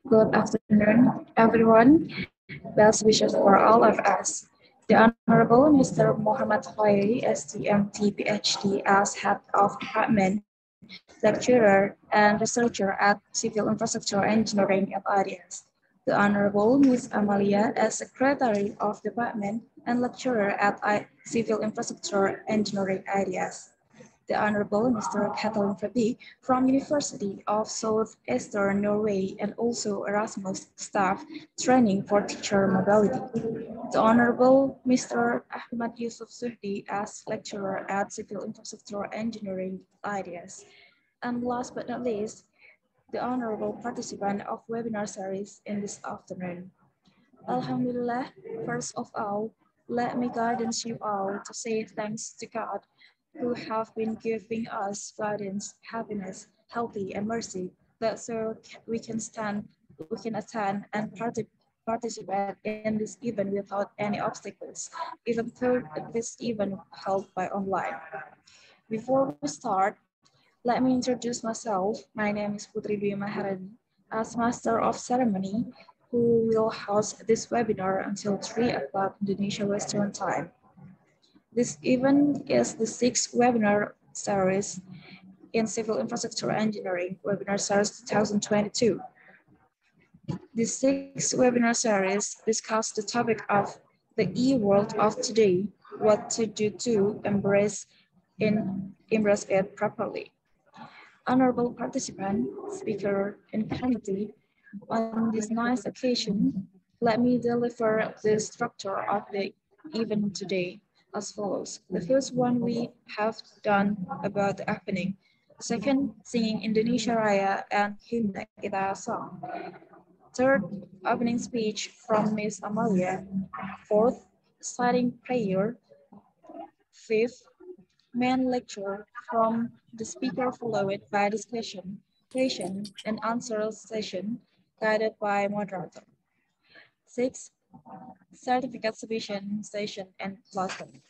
Good afternoon, everyone. Best wishes for all of us. The Honorable Mr. Moh Khoiri, STMT Ph.D. as Head of Department, Lecturer, and Researcher at Civil Infrastructure Engineering at IDS. The Honorable Ms. Amalia as Secretary of Department and Lecturer at Civil Infrastructure Engineering IDS. The Honorable Mr. Cătălin Vrabie from University of Southeastern Norway and also Erasmus staff training for teacher mobility. The Honorable Mr. Ahmad Yusuf Suhdi as lecturer at Civil Infrastructure Engineering IDS. And last but not least, the honorable participant of webinar series in this afternoon. Alhamdulillah, first of all, let me guidance you all to say thanks to God who have been giving us guidance, happiness, healthy, and mercy, that so we can attend and participate in this event without any obstacles, even though this event held by online. Before we start, let me introduce myself. My name is Putri Dwi Maharani, as Master of Ceremony, who will host this webinar until 3 o'clock Indonesia Western Time. This event is the 6th webinar series in Civil Infrastructure Engineering, Webinar Series 2022. The 6th webinar series discusses the topic of the e-world of today, what to do to embrace it properly. Honorable participant, speaker, and committee, on this nice occasion, let me deliver the structure of the event today as follows. The first one we have done about the opening. Second, singing Indonesia Raya and Hymne Kita song. Third, opening speech from Ms. Amalia. Fourth, starting prayer. Fifth, main lecture from the speaker followed by discussion, question and answer session guided by moderator. Sixth, certificate submission session and closing.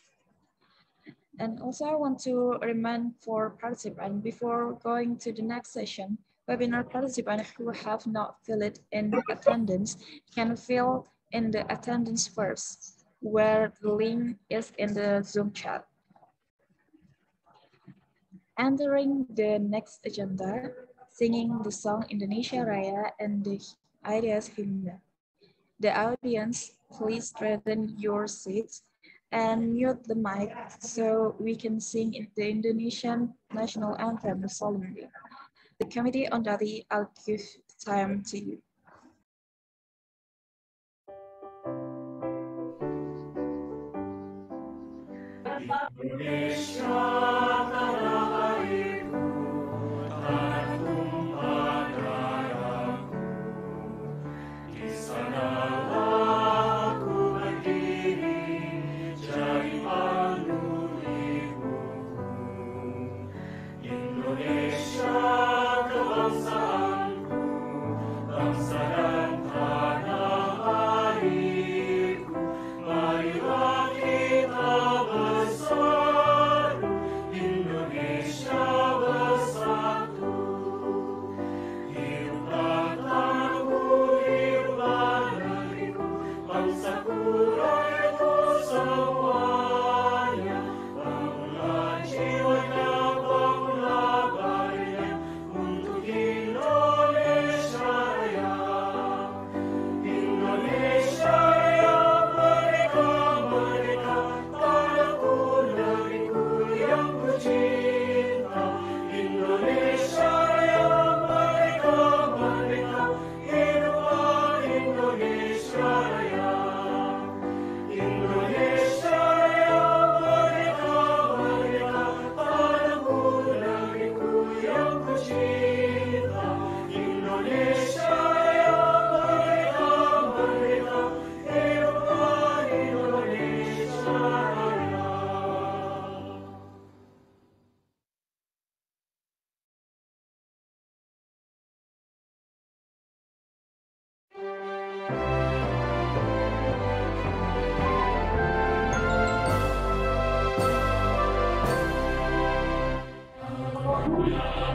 And also I want to remind for participants before going to the next session, webinar participants who have not filled in attendance can fill in the attendance first, where the link is in the Zoom chat. Entering the next agenda, singing the song Indonesia Raya and the IDS hymn. The audience, please straighten your seats and mute the mic so we can sing the Indonesian national anthem solemnly. The committee on duty, I'll give time to you.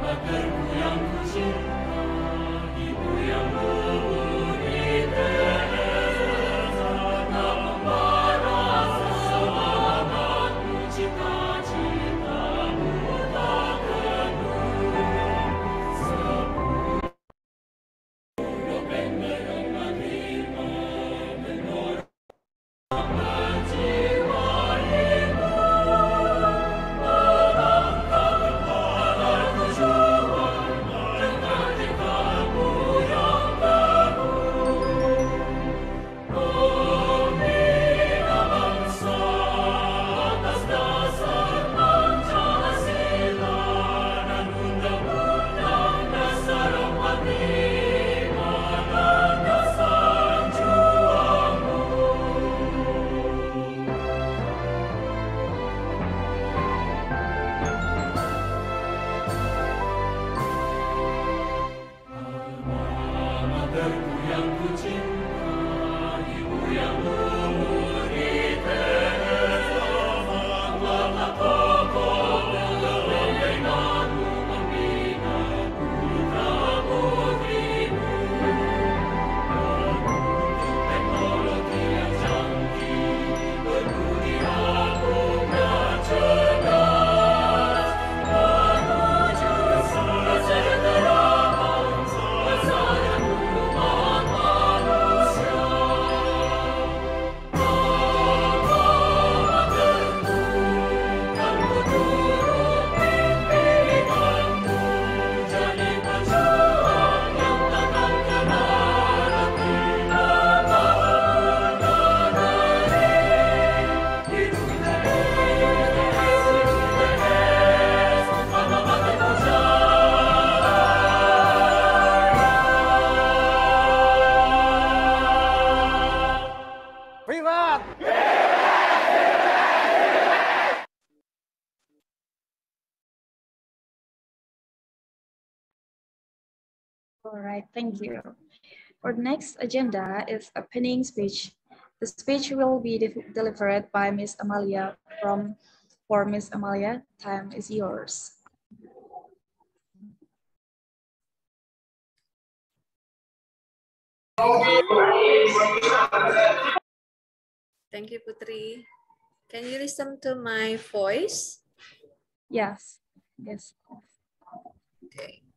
Materku yang ku cinta, ibu yang All right, thank you. Our next agenda is opening speech. The speech will be delivered by Ms. Amalia. For Ms. Amalia, time is yours. Thank you, Putri. Can you listen to my voice? Yes. Yes. Okay.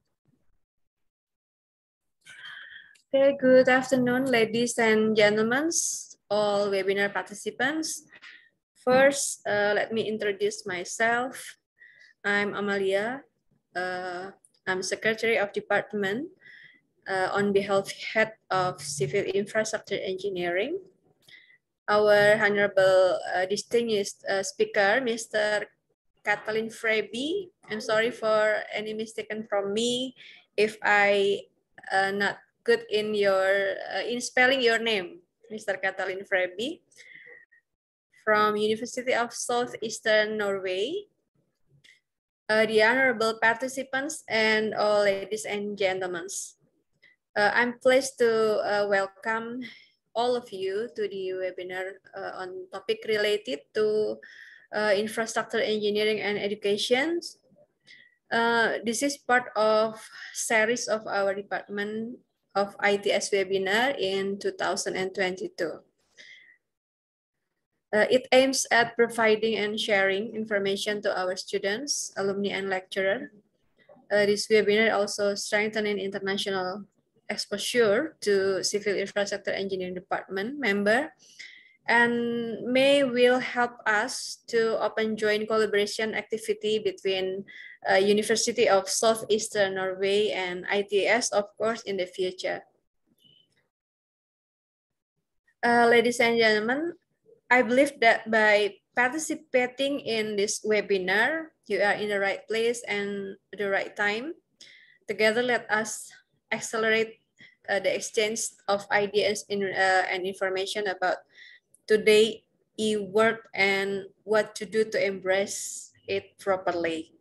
Very good afternoon, ladies and gentlemen, all webinar participants. First, let me introduce myself. I'm Amalia. I'm Secretary of Department on behalf Head of Civil Infrastructure Engineering. Our honorable distinguished speaker, Mr. Cătălin Vrabie. I'm sorry for any mistaken from me if I not good in spelling your name, Mr. Cătălin Vrabie, from University of Southeastern Norway. The honorable participants and all ladies and gentlemen, I'm pleased to welcome all of you to the webinar on topic related to infrastructure engineering and education. This is part of series of our Department of ITS webinar in 2022. It aims at providing and sharing information to our students, alumni, and lecturers. This webinar also strengthening international exposure to Civil Infrastructure Engineering Department member, and will help us to open joint collaboration activity between University of Southeastern Norway and ITS, of course, in the future. Ladies and gentlemen, I believe that by participating in this webinar, you are in the right place and the right time. Together, let us accelerate the exchange of ideas and information about today e-work and what to do to embrace it properly.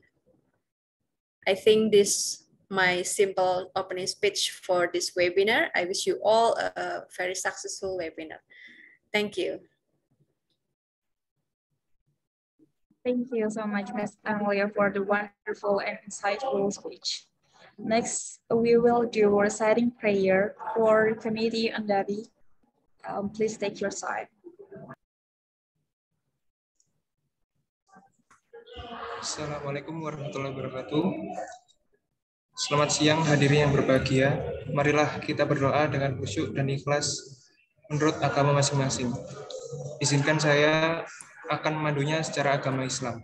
I think this my simple opening speech for this webinar. I wish you all a very successful webinar. Thank you. Thank you so much, Ms. Amalia, for the wonderful and insightful speech. Next, we will do a reciting prayer for Committee Undadi. Please take your side. Assalamualaikum warahmatullahi wabarakatuh. Selamat siang hadirin yang berbahagia. Marilah kita berdoa dengan khusyuk dan ikhlas menurut agama masing-masing. Izinkan saya akan memandunya secara agama Islam.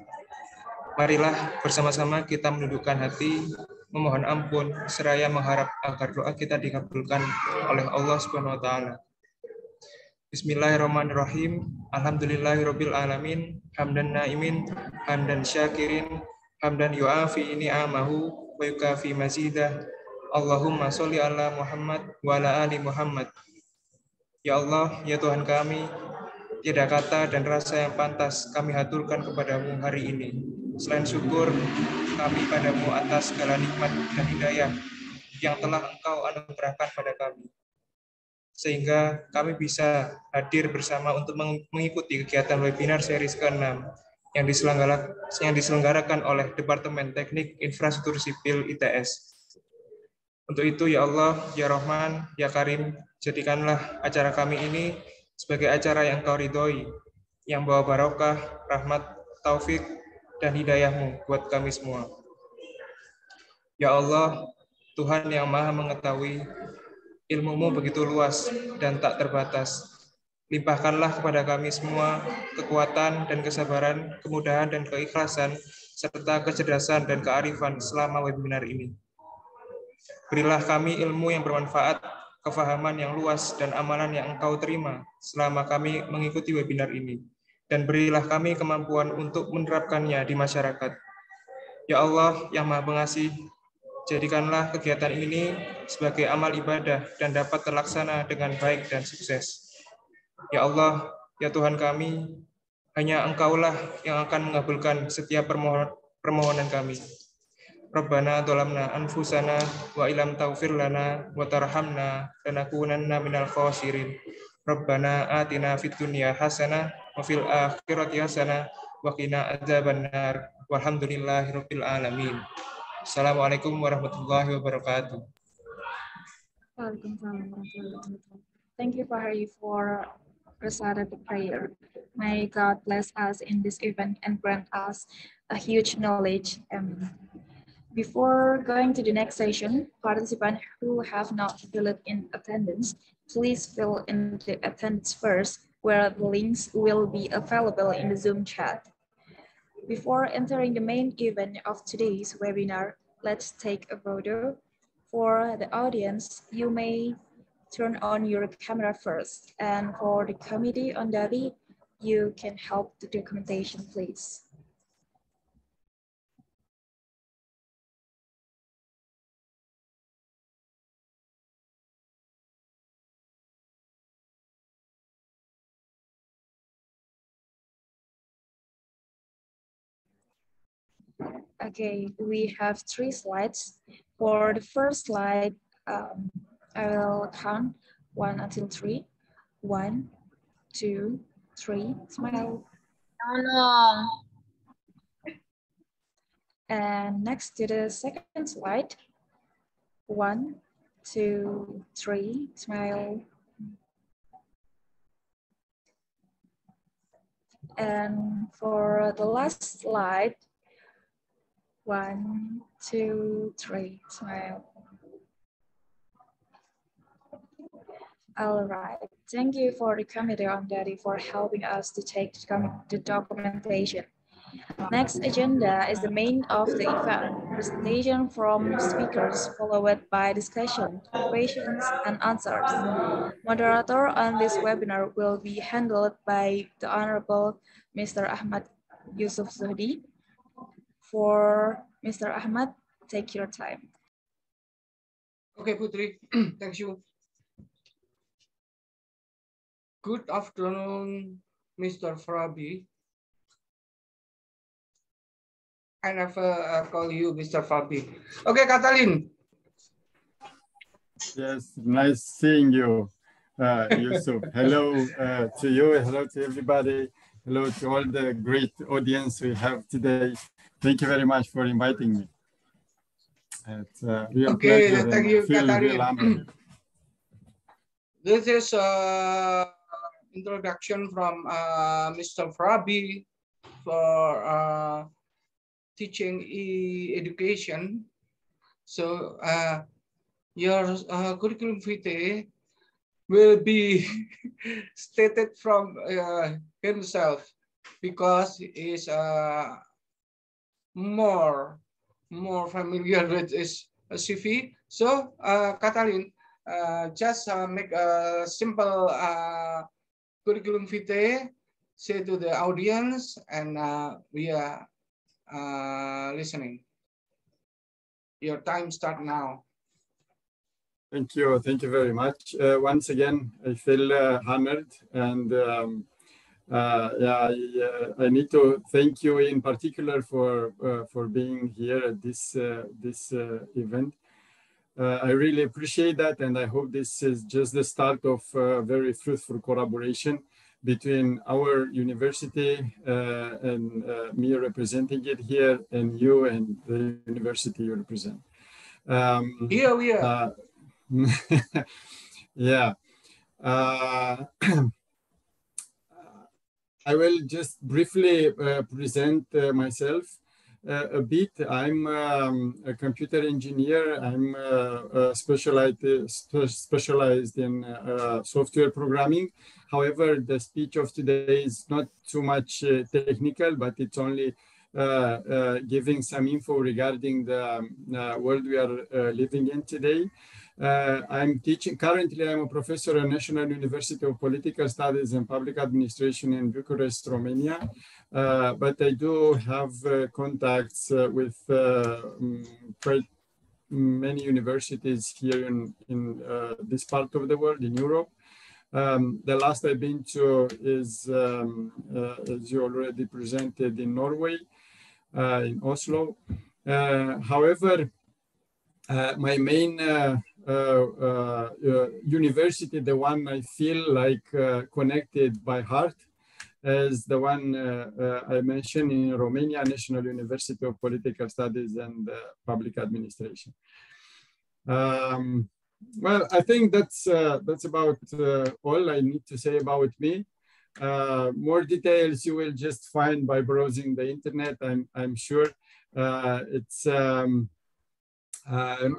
Marilah bersama-sama kita menundukkan hati, memohon ampun, seraya mengharap agar doa kita dikabulkan oleh Allah Subhanahu wa Ta'ala. Bismillahirrahmanirrahim. Alhamdulillahirabbil alamin. Hamdan naimin, hamdan syakirin, hamdan yu'afi ni'amahu wa yukafi mazidah. Allahumma sholli ala Muhammad wa ala ali Muhammad. Ya Allah, ya Tuhan kami, tiada kata dan rasa yang pantas kami haturkan kepadamu hari ini. Selain syukur kami padamu atas segala nikmat dan hidayah yang telah Engkau anugerahkan pada kami. sehingga kami bisa hadir bersama untuk mengikuti kegiatan webinar series ke-6 yang diselenggarakan oleh Departemen Teknik Infrastruktur Sipil ITS. Untuk itu, ya Allah, ya Rahman, ya Karim, jadikanlah acara kami ini sebagai acara yang Kau ridhoi, yang bawa barokah, rahmat, taufik, dan hidayah-Mu buat kami semua. Ya Allah, Tuhan yang Maha Mengetahui, ilmu-Mu begitu luas dan tak terbatas. Limpahkanlah kepada kami semua kekuatan dan kesabaran, kemudahan dan keikhlasan, serta kecerdasan dan kearifan selama webinar ini. Berilah kami ilmu yang bermanfaat, kefahaman yang luas, dan amalan yang Engkau terima selama kami mengikuti webinar ini. Dan berilah kami kemampuan untuk menerapkannya di masyarakat. Ya Allah yang Maha Pengasih, jadikanlah kegiatan ini sebagai amal ibadah dan dapat terlaksana dengan baik dan sukses. Ya Allah, ya Tuhan kami, hanya Engkaulah yang akan mengabulkan setiap permohonan kami. Rabbana dzalamna anfusana wa illam taghfir lana wa tarhamna lanakunanna minal khasirin. Rabbana atina fid dunya hasanah wa fil akhirati hasanah wa qina adzabannar. Walhamdulillahirabbil alamin. Assalamualaikum warahmatullahi wabarakatuh. Waalaikumsalam warahmatullahi wabarakatuh. Thank you, Fahri, for reciting the prayer. May God bless us in this event and grant us a huge knowledge. Before going to the next session, participants who have not filled in attendance, please fill in the attendance first, where the links will be available in the Zoom chat. Before entering the main event of today's webinar, let's take a photo. For the audience, you may turn on your camera first, and for the committee on duty, you can help the documentation, please. Okay, we have 3 slides. For the first slide, I will count 1 until 3. 1, 2, 3, smile. And next to the second slide, 1, 2, 3, smile. And for the last slide, 1, 2, 3, smile. All right, thank you for the committee on duty for helping us to take the documentation. Next agenda is the main of the event, presentation from speakers followed by discussion, questions and answers. Moderator on this webinar will be handled by the Honorable Mr. Ahmad Yusuf Zuhdi. For Mr. Ahmad, take your time. Okay, Putri, thank you. Good afternoon, Mr. Vrabie. I never call you Mr. Vrabie. Okay, Cătălin. Yes, nice seeing you, Yusuf. Hello to you, hello to everybody. Hello to all the great audience we have today. Thank you very much for inviting me. It's a real pleasure. Thank you, Cătălin. This is introduction from Mr. Vrabie for teaching education. So your curriculum vitae will be stated from himself because he is more familiar with his CV. So Cătălin, just make a simple curriculum vitae, say to the audience, and we are listening. Your time start now. Thank you very much. Once again, I feel honored, and I need to thank you in particular for being here at this event. I really appreciate that, and I hope this is just the start of very fruitful collaboration between our university and me representing it here, and you and the university you represent. Here we are. Yeah. I will just briefly present myself a bit. I'm a computer engineer. I'm specialized in software programming. However, the speech of today is not too much technical, but it's only giving some info regarding the world we are living in today. I'm teaching, currently I'm a professor at National University of Political Studies and Public Administration in Bucharest, Romania. But I do have contacts with quite many universities here in this part of the world, in Europe. The last I've been to is, as you already presented, in Norway, in Oslo. However, my main university, the one I feel like connected by heart, is the one I mentioned in Romania, National University of Political Studies and Public Administration. Well, I think that's about all I need to say about me. More details you will just find by browsing the internet. I'm sure it's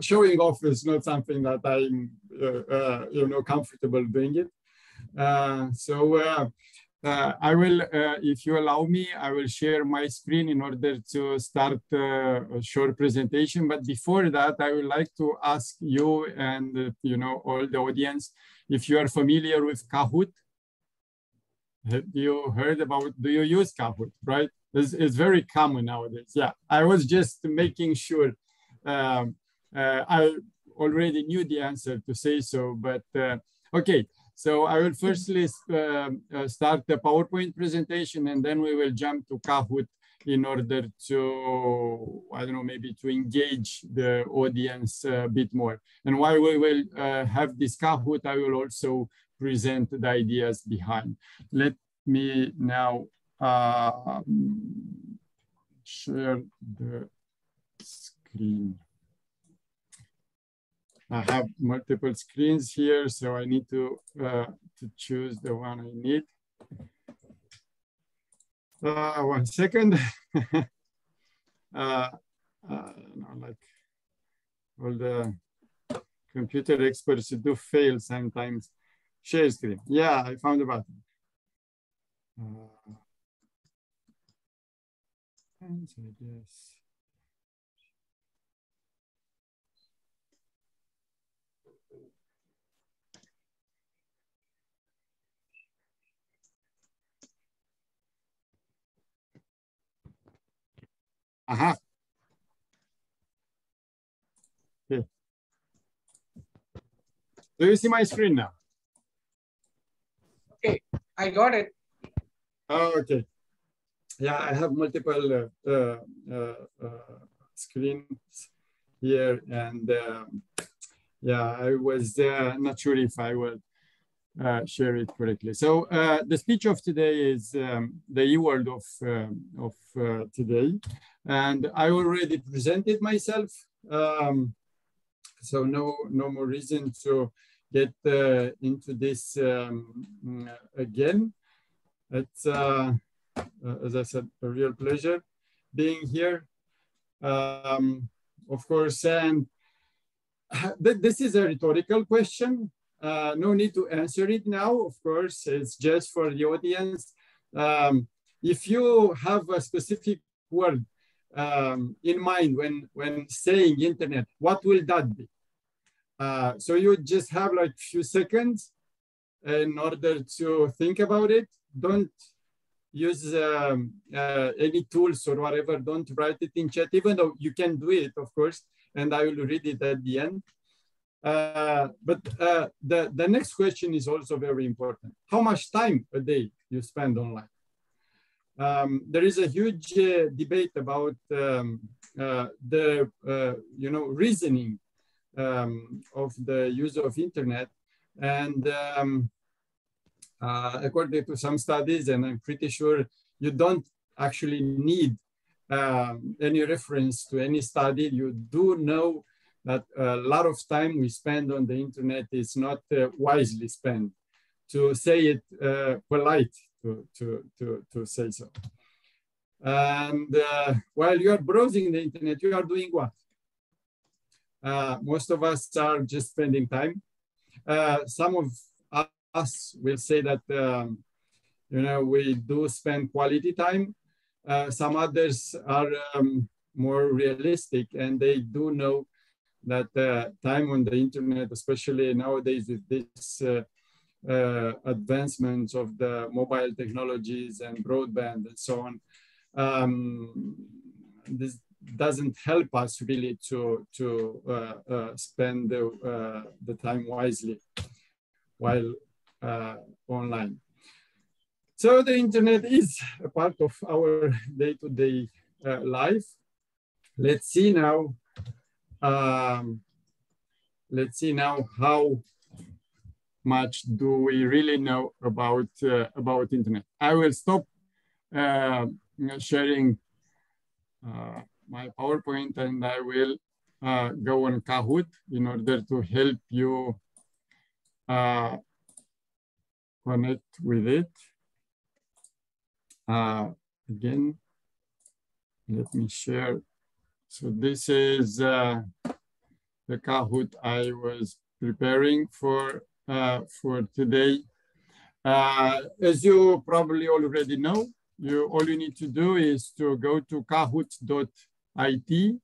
showing off is not something that I'm comfortable doing it. I will, if you allow me, I will share my screen in order to start a short presentation. But before that, I would like to ask you and all the audience if you are familiar with Kahoot. Have you heard about? Do you use Kahoot? Right? It's very common nowadays. Yeah, I was just making sure. I already knew the answer to say so, but okay. So I will firstly start the PowerPoint presentation, and then we will jump to Kahoot in order to, I don't know, maybe to engage the audience a bit more. And while we will have this Kahoot, I will also present the ideas behind. Let me now share the screen. I have multiple screens here, so I need to choose the one I need. 1 second. Like all the computer experts do fail sometimes. Share screen. Yeah, I found the button. Yes. Aha. Okay. Do you see my screen now? Okay, I got it. Oh, okay. Yeah, I have multiple screens here, and yeah, I was not sure if I will share it correctly. So the speech of today is the E-word of today, and I already presented myself. So no more reason to get into this again. It's as I said, a real pleasure being here. Of course, and this is a rhetorical question. No need to answer it now, of course, it's just for the audience. If you have a specific word in mind when saying internet, what will that be? So you just have like a few seconds in order to think about it. Don't use any tools or whatever. Don't write it in chat, even though you can do it, of course, and I will read it at the end. But the next question is also very important. How much time a day you spend online? There is a huge debate about the reasoning of the use of internet. And according to some studies, and I'm pretty sure you don't actually need any reference to any study, you do know that a lot of time we spend on the internet is not wisely spent, to say it polite, to say so. And while you are browsing the internet, you are doing what? Most of us are just spending time. Some of us will say that you know, we do spend quality time. Some others are more realistic, and they do know that time on the internet, especially nowadays with this advancements of the mobile technologies and broadband and so on, this doesn't help us really to spend the time wisely while online. So the internet is a part of our day-to-day life. Let's see now how much do we really know about internet. I will stop sharing my PowerPoint, and I will go on Kahoot in order to help you connect with it. Again, let me share. So this is the Kahoot I was preparing for today. As you probably already know, all you need to do is to go to kahoot.it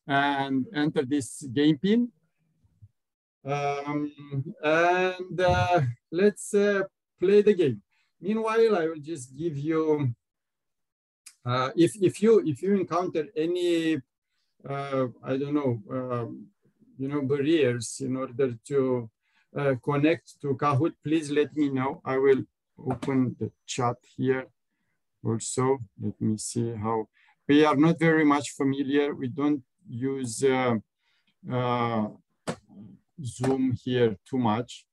and enter this game pin. Let's play the game. Meanwhile, I will just give you, if you encounter any, I don't know, you know, barriers in order to connect to Kahoot, please let me know. I will open the chat here. Also, let me see how we are not very much familiar. We don't use Zoom here too much,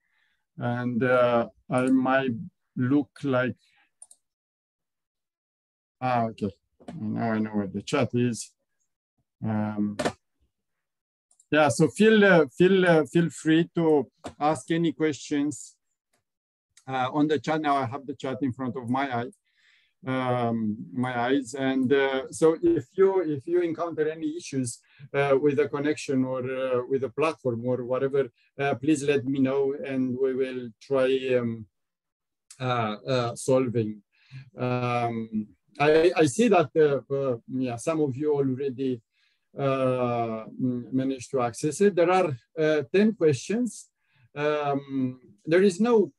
and I might look like okay. Now I know what the chat is. Yeah, so feel free to ask any questions on the chat. Now I have the chat in front of my eyes, and so if you encounter any issues with the connection or with the platform or whatever, please let me know, and we will try solving. I see that yeah, some of you already managed to access it. There are 10 questions. There is no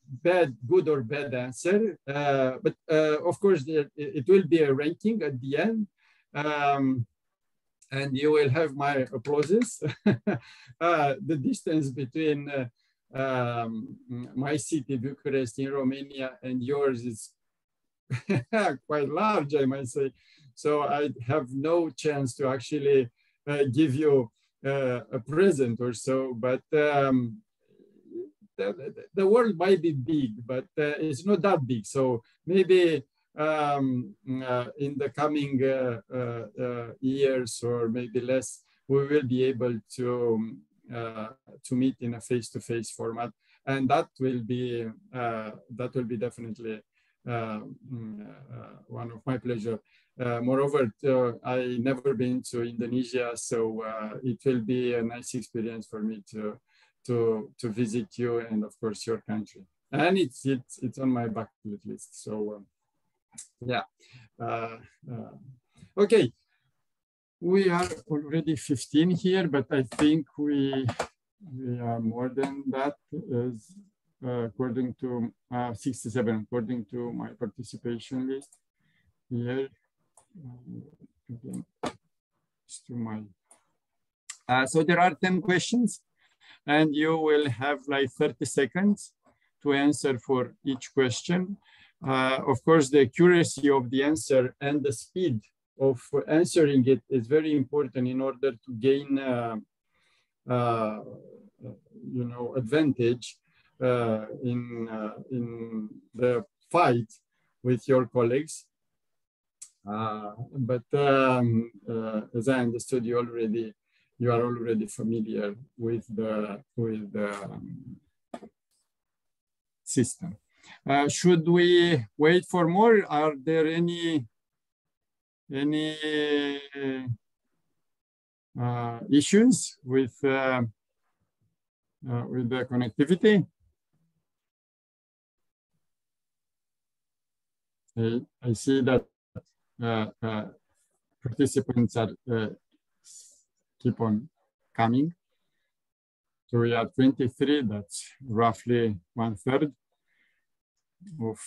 good or bad answer, but of course it will be a ranking at the end, and you will have my applauses. The distance between my city, Bucharest in Romania, and yours is quite large, I might say. So I have no chance to actually give you a present or so, but the world might be big, but it's not that big. So maybe in the coming years or maybe less, we will be able to meet in a face-to-face format, and that will be definitely one of my pleasure. Moreover, I never been to Indonesia, so it will be a nice experience for me to visit you and of course your country. And it's on my bucket list. So yeah. Okay. We are already 15 here, but I think we are more than that, as according to 67, according to my participation list here. Again, to my. So there are 10 questions, and you will have like 30 seconds to answer for each question. Of course, the accuracy of the answer and the speed of answering it is very important in order to gain you know, advantage in the fight with your colleagues. But as I understood, you are already familiar with the system. Should we wait for more? Are there any issues with the connectivity? I see that participants are keep on coming. So we are 23, that's roughly 1/3 of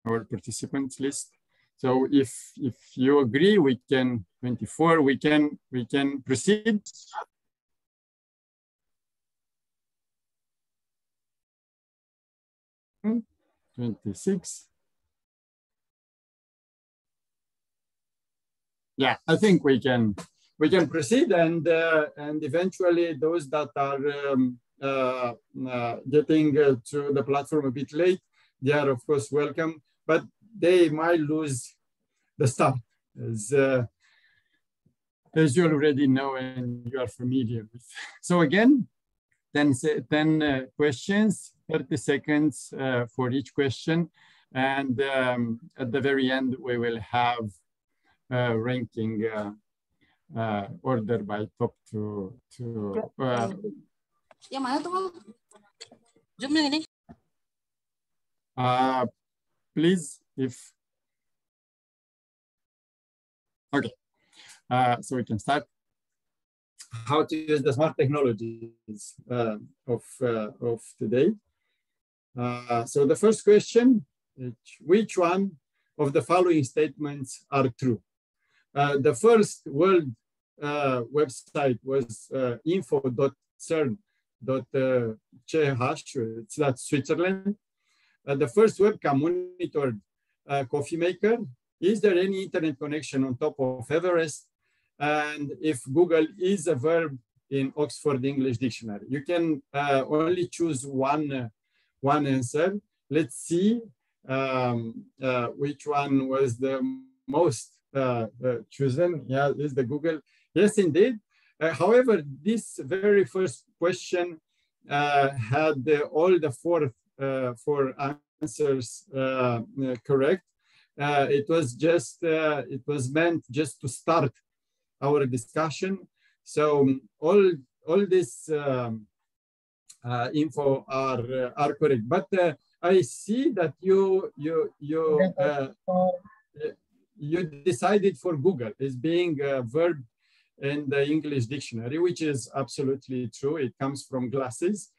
our participants list. So if you agree, we can 24. We can proceed. Hmm, 26. Yeah, I think we can proceed, and eventually those that are getting to the platform a bit late, they are of course welcome, but they might lose the start, as you already know and you are familiar with. So again, 10 questions, 30 seconds for each question, and at the very end we will have ranking order by top to yang mana tuh, Bang? Zoom-nya ini. Please, if okay, so we can start. How to use the smart technologies of today. So the first question: which one of the following statements are true? The first world website was info.cern.ch, that's Switzerland. The first webcam monitored coffee maker. Is there any internet connection on top of Everest? And if Google is a verb in Oxford English Dictionary, you can only choose one answer. Let's see which one was the most chosen. Yeah, this is the Google. Yes, indeed. However, this very first question had all the four answers correct. It was meant just to start our discussion. So all this info are correct. But I see that you decided for Google as being a verb in the English dictionary, which is absolutely true. It comes from glasses,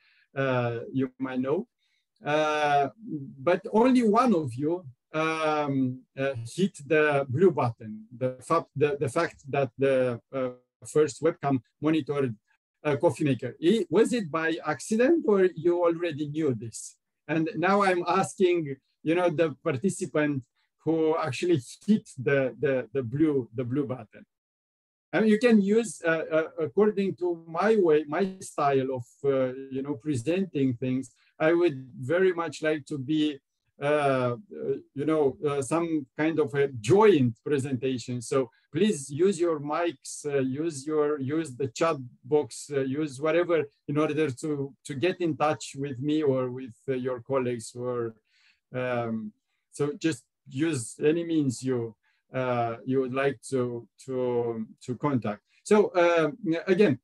you might know. But only one of you hit the blue button, the fact that the first webcam monitored a coffee maker. Was it by accident or you already knew this? And now I'm asking, you know, the participant who actually hit the blue button. And you can use, according to my style of, you know, presenting things, I would very much like to be, you know, some kind of a joint presentation. So please use your mics, use the chat box, use whatever in order to get in touch with me or with your colleagues. Or so just use any means you would like to contact. So again,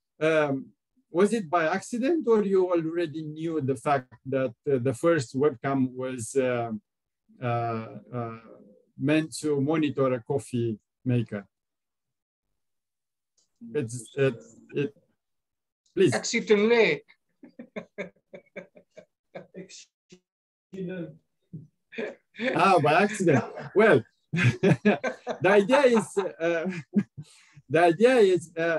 was it by accident or you already knew the fact that the first webcam was meant to monitor a coffee maker? Please. Accidentally. By accident. Well, the idea is at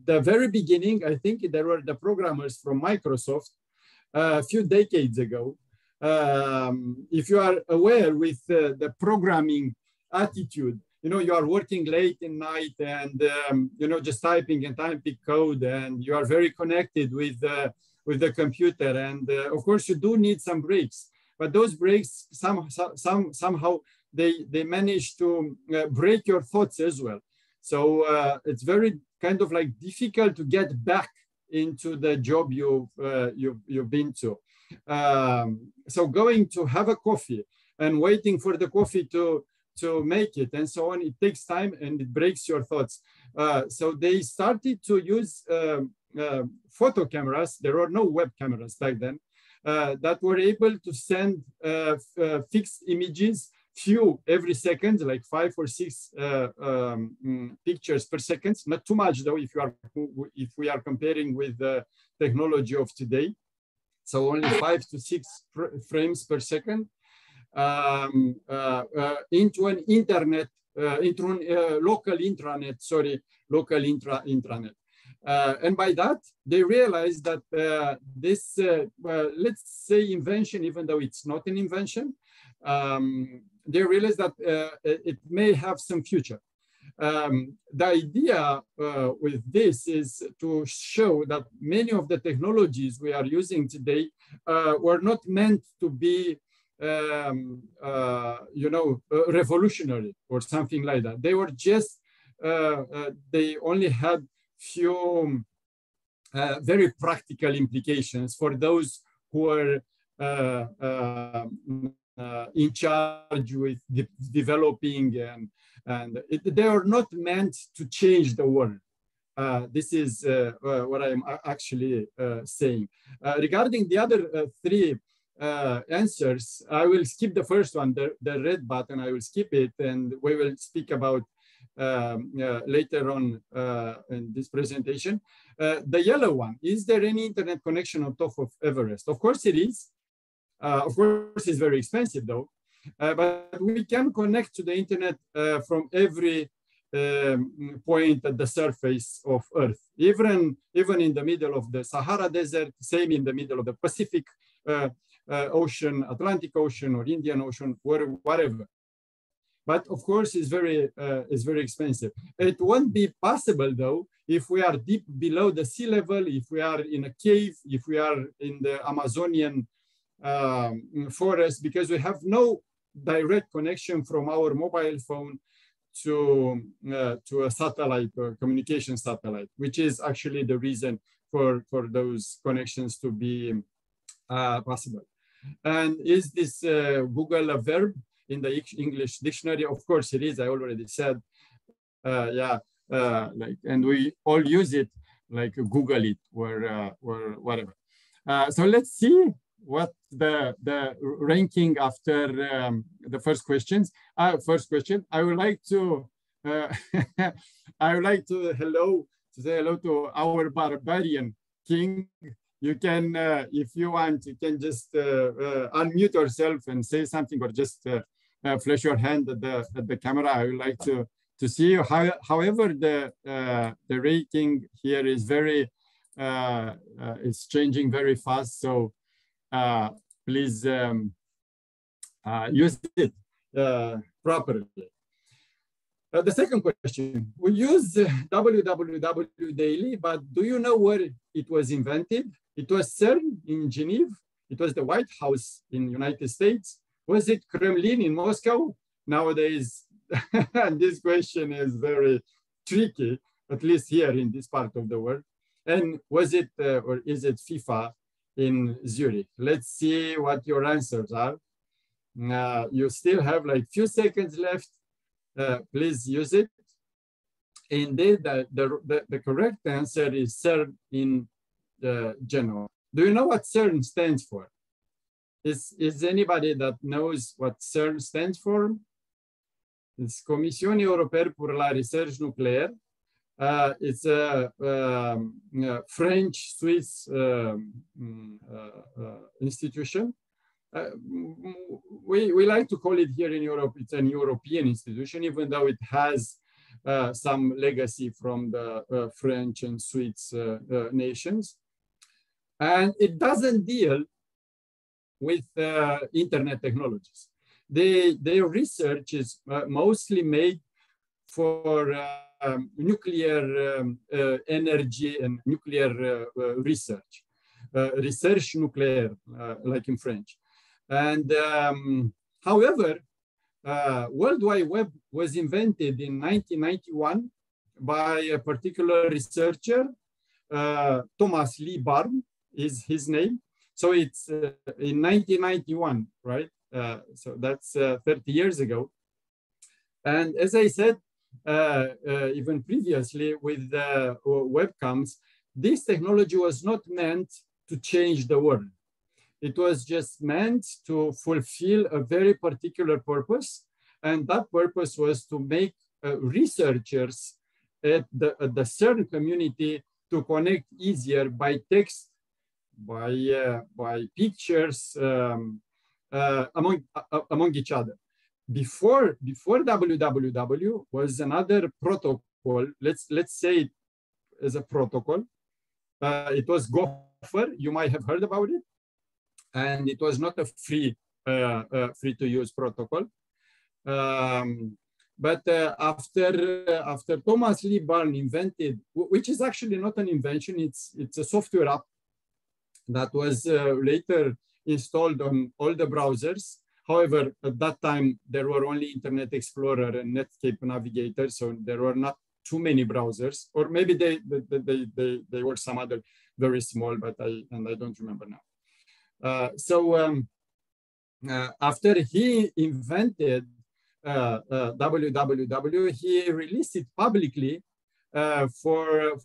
the very beginning, I think there were the programmers from Microsoft a few decades ago. If you are aware with the programming attitude, you know, you are working late in night and, you know, just typing and typing code, and you are very connected with the computer. And of course, you do need some breaks, but those breaks somehow they manage to break your thoughts as well. So it's very kind of like difficult to get back into the job you've been to. So going to have a coffee and waiting for the coffee to make it and so on, it takes time and it breaks your thoughts. So they started to use photo cameras. There were no web cameras back then that were able to send fixed images, few every second, like 5 or 6 pictures per second. Not too much though, if we are comparing with the technology of today. So only 5 to 6 frames per second into an internet, into a local intranet. And by that, they realized that this, let's say invention, even though it's not an invention, they realized that it may have some future. The idea with this is to show that many of the technologies we are using today were not meant to be, you know, revolutionary or something like that. They were just, they only had few very practical implications for those who are in charge with developing, and they are not meant to change the world. This is what I'm actually saying. Regarding the other 3 answers, I will skip the first one, the red button. I will skip it, and we will speak about later on in this presentation. The yellow one, is there any internet connection on top of Everest? Of course it is. Of course it's very expensive though, but we can connect to the internet from every point at the surface of Earth, even in the middle of the Sahara Desert, same in the middle of the Pacific Ocean, Atlantic Ocean, or Indian Ocean, whatever. But of course, it's very expensive. It won't be possible though if we are deep below the sea level, if we are in a cave, if we are in the Amazonian forest, because we have no direct connection from our mobile phone to a satellite or communication satellite, which is actually the reason for those connections to be possible. And is this Google a verb in the English dictionary? Of course it is. I already said, yeah, like, and we all use it, like Google it or whatever. So let's see what the ranking after the first questions. First question, I would like to I would like to say hello to our barbarian king. You can, if you want, you can just unmute yourself and say something, or just flash your hand at the camera. I would like to see you. However, the rating here is very, it's changing very fast. So please use it properly. The second question, we use www daily, but do you know where it was invented? It was CERN in Geneva. It was the White House in the United States. Was it Kremlin in Moscow? Nowadays, this question is very tricky, at least here in this part of the world. And was it, or is it FIFA in Zurich? Let's see what your answers are. You still have like few seconds left. Please use it. Indeed, the correct answer is CERN in Genoa. Do you know what CERN stands for? Is anybody that knows what CERN stands for? It's Comisiune Européenne pour la Recherche Nucléaire. It's a French-Swiss institution. We like to call it here in Europe, it's an European institution, even though it has some legacy from the French and Swiss nations. And it doesn't deal with internet technologies. Their research is mostly made for nuclear energy and nuclear research. Research nucléaire, like in French. And however, World Wide Web was invented in 1991 by a particular researcher, Thomas Lee Barn is his name. So it's in 1991, right? So that's 30 years ago. And as I said, even previously with the webcams, this technology was not meant to change the world. It was just meant to fulfill a very particular purpose. And that purpose was to make researchers at the CERN community to connect easier by text, by pictures, among each other. Before www was another protocol. Let's say it as a protocol. It was Gopher. You might have heard about it, and it was not a free to use protocol. But after Thomas Lee Barn invented, which is actually not an invention, it's a software app that was later installed on all the browsers. However, at that time, there were only Internet Explorer and Netscape Navigator, so there were not too many browsers, or maybe they were some other very small, but I don't remember now. After he invented www, he released it publicly for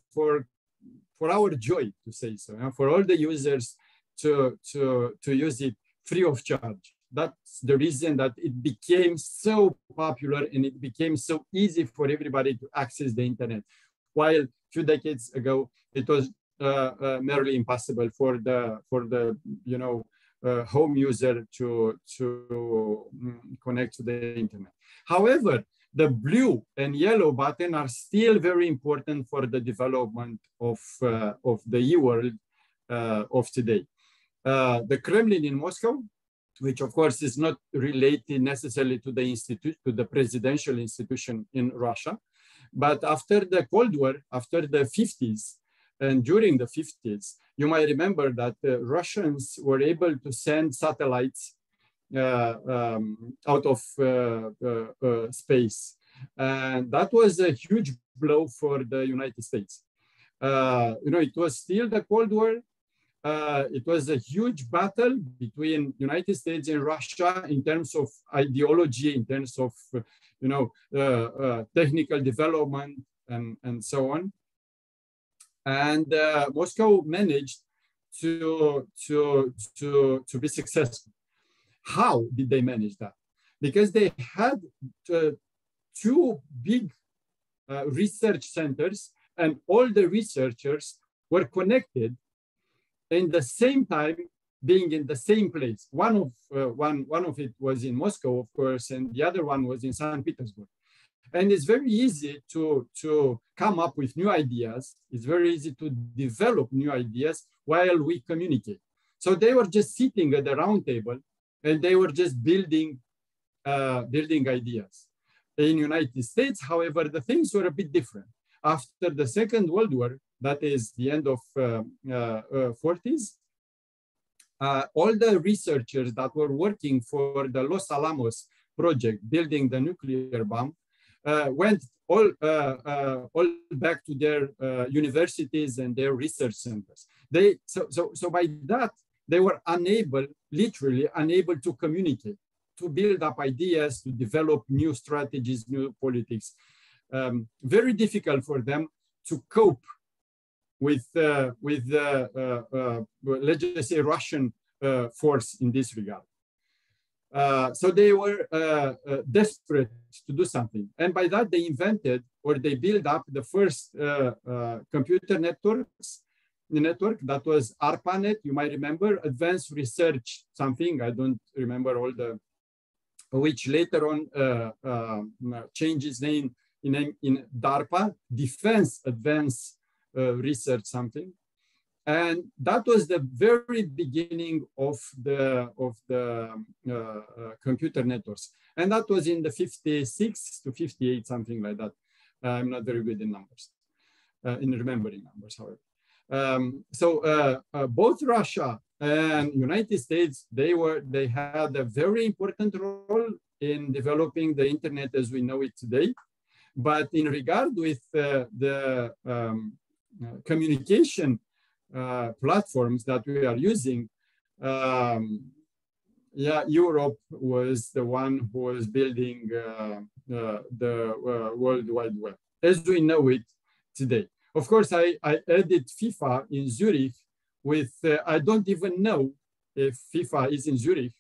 our joy, to say so, for all the users to use it free of charge. That's the reason that it became so popular and it became so easy for everybody to access the internet. While a few decades ago, it was merely impossible for the home user to connect to the internet. However, the blue and yellow button are still very important for the development of the e-world of today. The Kremlin in Moscow, which of course is not related necessarily to the presidential institution in Russia, but after the Cold War, after the 50s, and during the 50s, you might remember that Russians were able to send satellites out of space. And that was a huge blow for the United States. It was still the Cold War. It was a huge battle between United States and Russia in terms of ideology, in terms of technical development and so on. And Moscow managed to be successful. How did they manage that? Because they had two big research centers, and all the researchers were connected in the same time, being in the same place. One of it was in Moscow, of course, and the other one was in St. Petersburg. And it's very easy to come up with new ideas. It's very easy to develop new ideas while we communicate. So they were just sitting at the round table and they were just building ideas. In the United States, however, the things were a bit different. After the Second World War, that is the end of 40s, all the researchers that were working for the Los Alamos project, building the nuclear bomb, went all back to their universities and their research centers. So by that, they were literally unable to communicate, to build up ideas, to develop new strategies, new politics. Very difficult for them to cope with let's just say Russian force in this regard. So they were desperate to do something. And by that, they invented or they built up the first computer network that was ARPANET, you might remember, Advanced Research something, I don't remember all the, which later on changed its name in DARPA, Defense Advanced Research something. And that was the very beginning of the computer networks. And that was in the 56 to 58, something like that. I'm not very good in numbers, in remembering numbers, however. Both Russia and United States, they had a very important role in developing the internet as we know it today. But in regard with the communication platforms that we are using, Europe was the one who was building the World Wide Web as we know it today. Of course, I added FIFA in Zurich with, I don't even know if FIFA is in Zurich.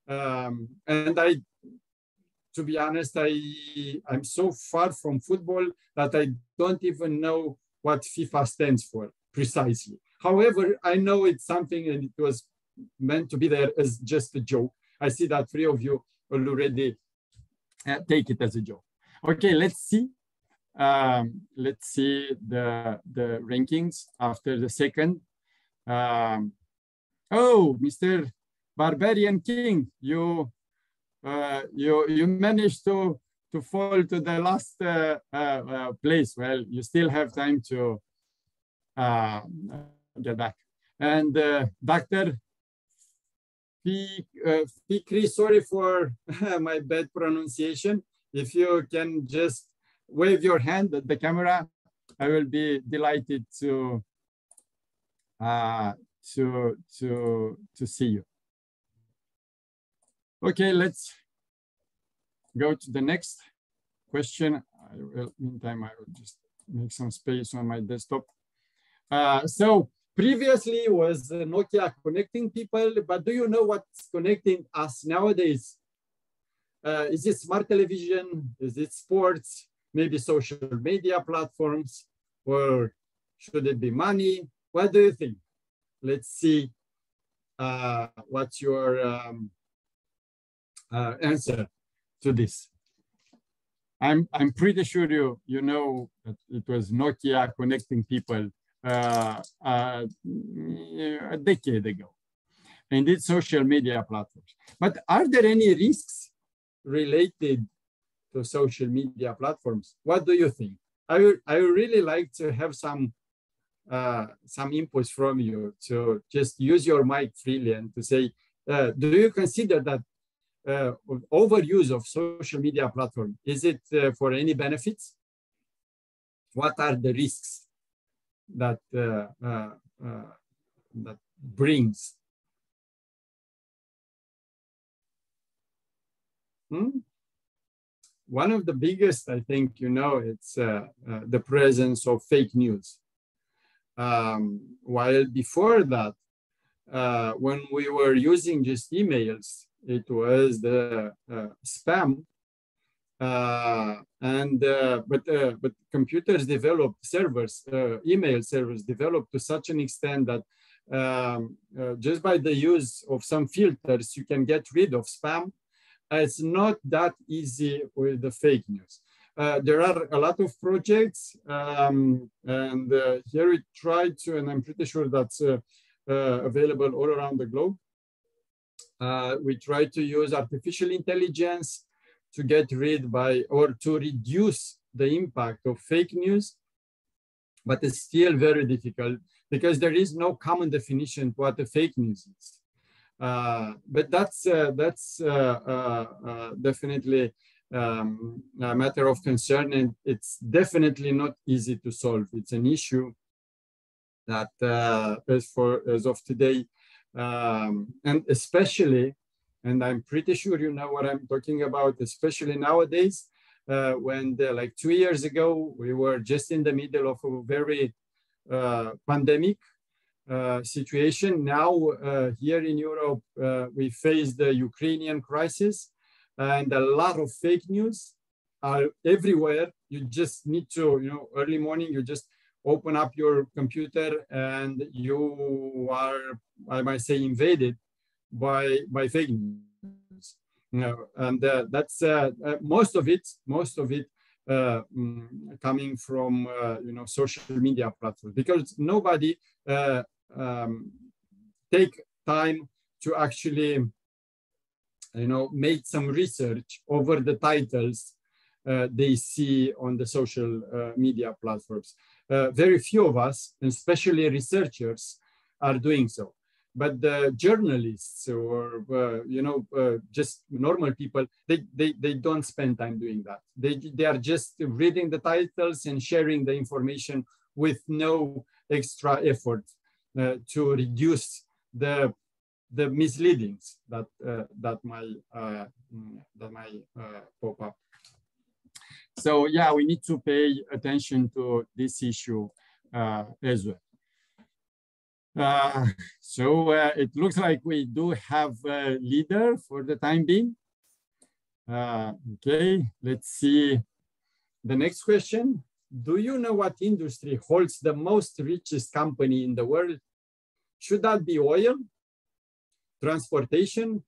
And to be honest, I'm so far from football that I don't even know what FIFA stands for precisely. However, I know it's something and it was meant to be there as just a joke. I see that 3 of you will already take it as a joke. Okay, let's see. Let's see the rankings after the second. Oh, Mr. Barbarian King, you managed to fall to the last place. Well, you still have time to get back. And Dr. Fikri, sorry for my bad pronunciation. If you can just wave your hand at the camera, I will be delighted to see you. Okay, let's go to the next question. Meantime, I will just make some space on my desktop. So previously was Nokia connecting people, but do you know what's connecting us nowadays? Is it smart television? Is it sports? Maybe social media platforms? Or should it be money? What do you think? Let's see what's your answer to this. I'm pretty sure you know that it was Nokia connecting people a decade ago. And it's social media platforms. But are there any risks related to social media platforms? What do you think? I would really like to have some inputs from you to just use your mic freely and to say, do you consider that overuse of social media platform, is it for any benefits? What are the risks that that brings? One of the biggest, I think, it's the presence of fake news. While before that, when we were using just emails, it was the spam. But computers developed servers, email servers developed to such an extent that just by the use of some filters, you can get rid of spam. It's not that easy with the fake news. There are a lot of projects, and here we try to, and I'm pretty sure that's available all around the globe. We try to use artificial intelligence to get rid or to reduce the impact of fake news, but it's still very difficult because there is no common definition of what the fake news is. But that's definitely a matter of concern, and it's definitely not easy to solve. It's an issue that as of today, and especially, and I'm pretty sure you know what I'm talking about, especially nowadays, when like 2 years ago, we were just in the middle of a very pandemic situation. Now, here in Europe, we face the Ukrainian crisis, and a lot of fake news are everywhere. You just need to, early morning, you just open up your computer and you are, I might say, invaded by fake news. And that's most of it coming from social media platforms, because nobody take time to actually, make some research over the titles they see on the social media platforms. Very few of us, especially researchers, are doing so. But the journalists or just normal people, they don't spend time doing that. They are just reading the titles and sharing the information with no extra effort to reduce the misleadings that might pop up. So yeah, we need to pay attention to this issue as well. So it looks like we do have a leader for the time being. Okay, let's see the next question. Do you know what industry holds the most richest company in the world? Should that be oil, transportation,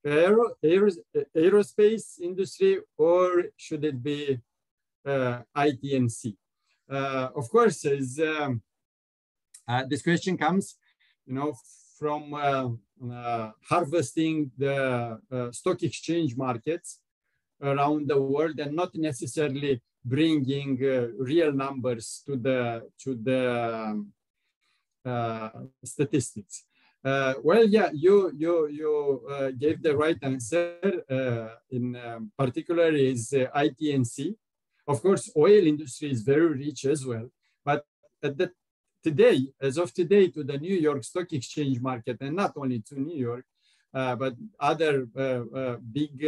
aerospace industry, or should it be IT&C? Of course, as this question comes, from harvesting the stock exchange markets around the world and not necessarily bringing real numbers to the statistics. Well, yeah, you gave the right answer. In particular, is IT&C. Of course, oil industry is very rich as well, but as of today, to the New York Stock Exchange market, and not only to New York, but other big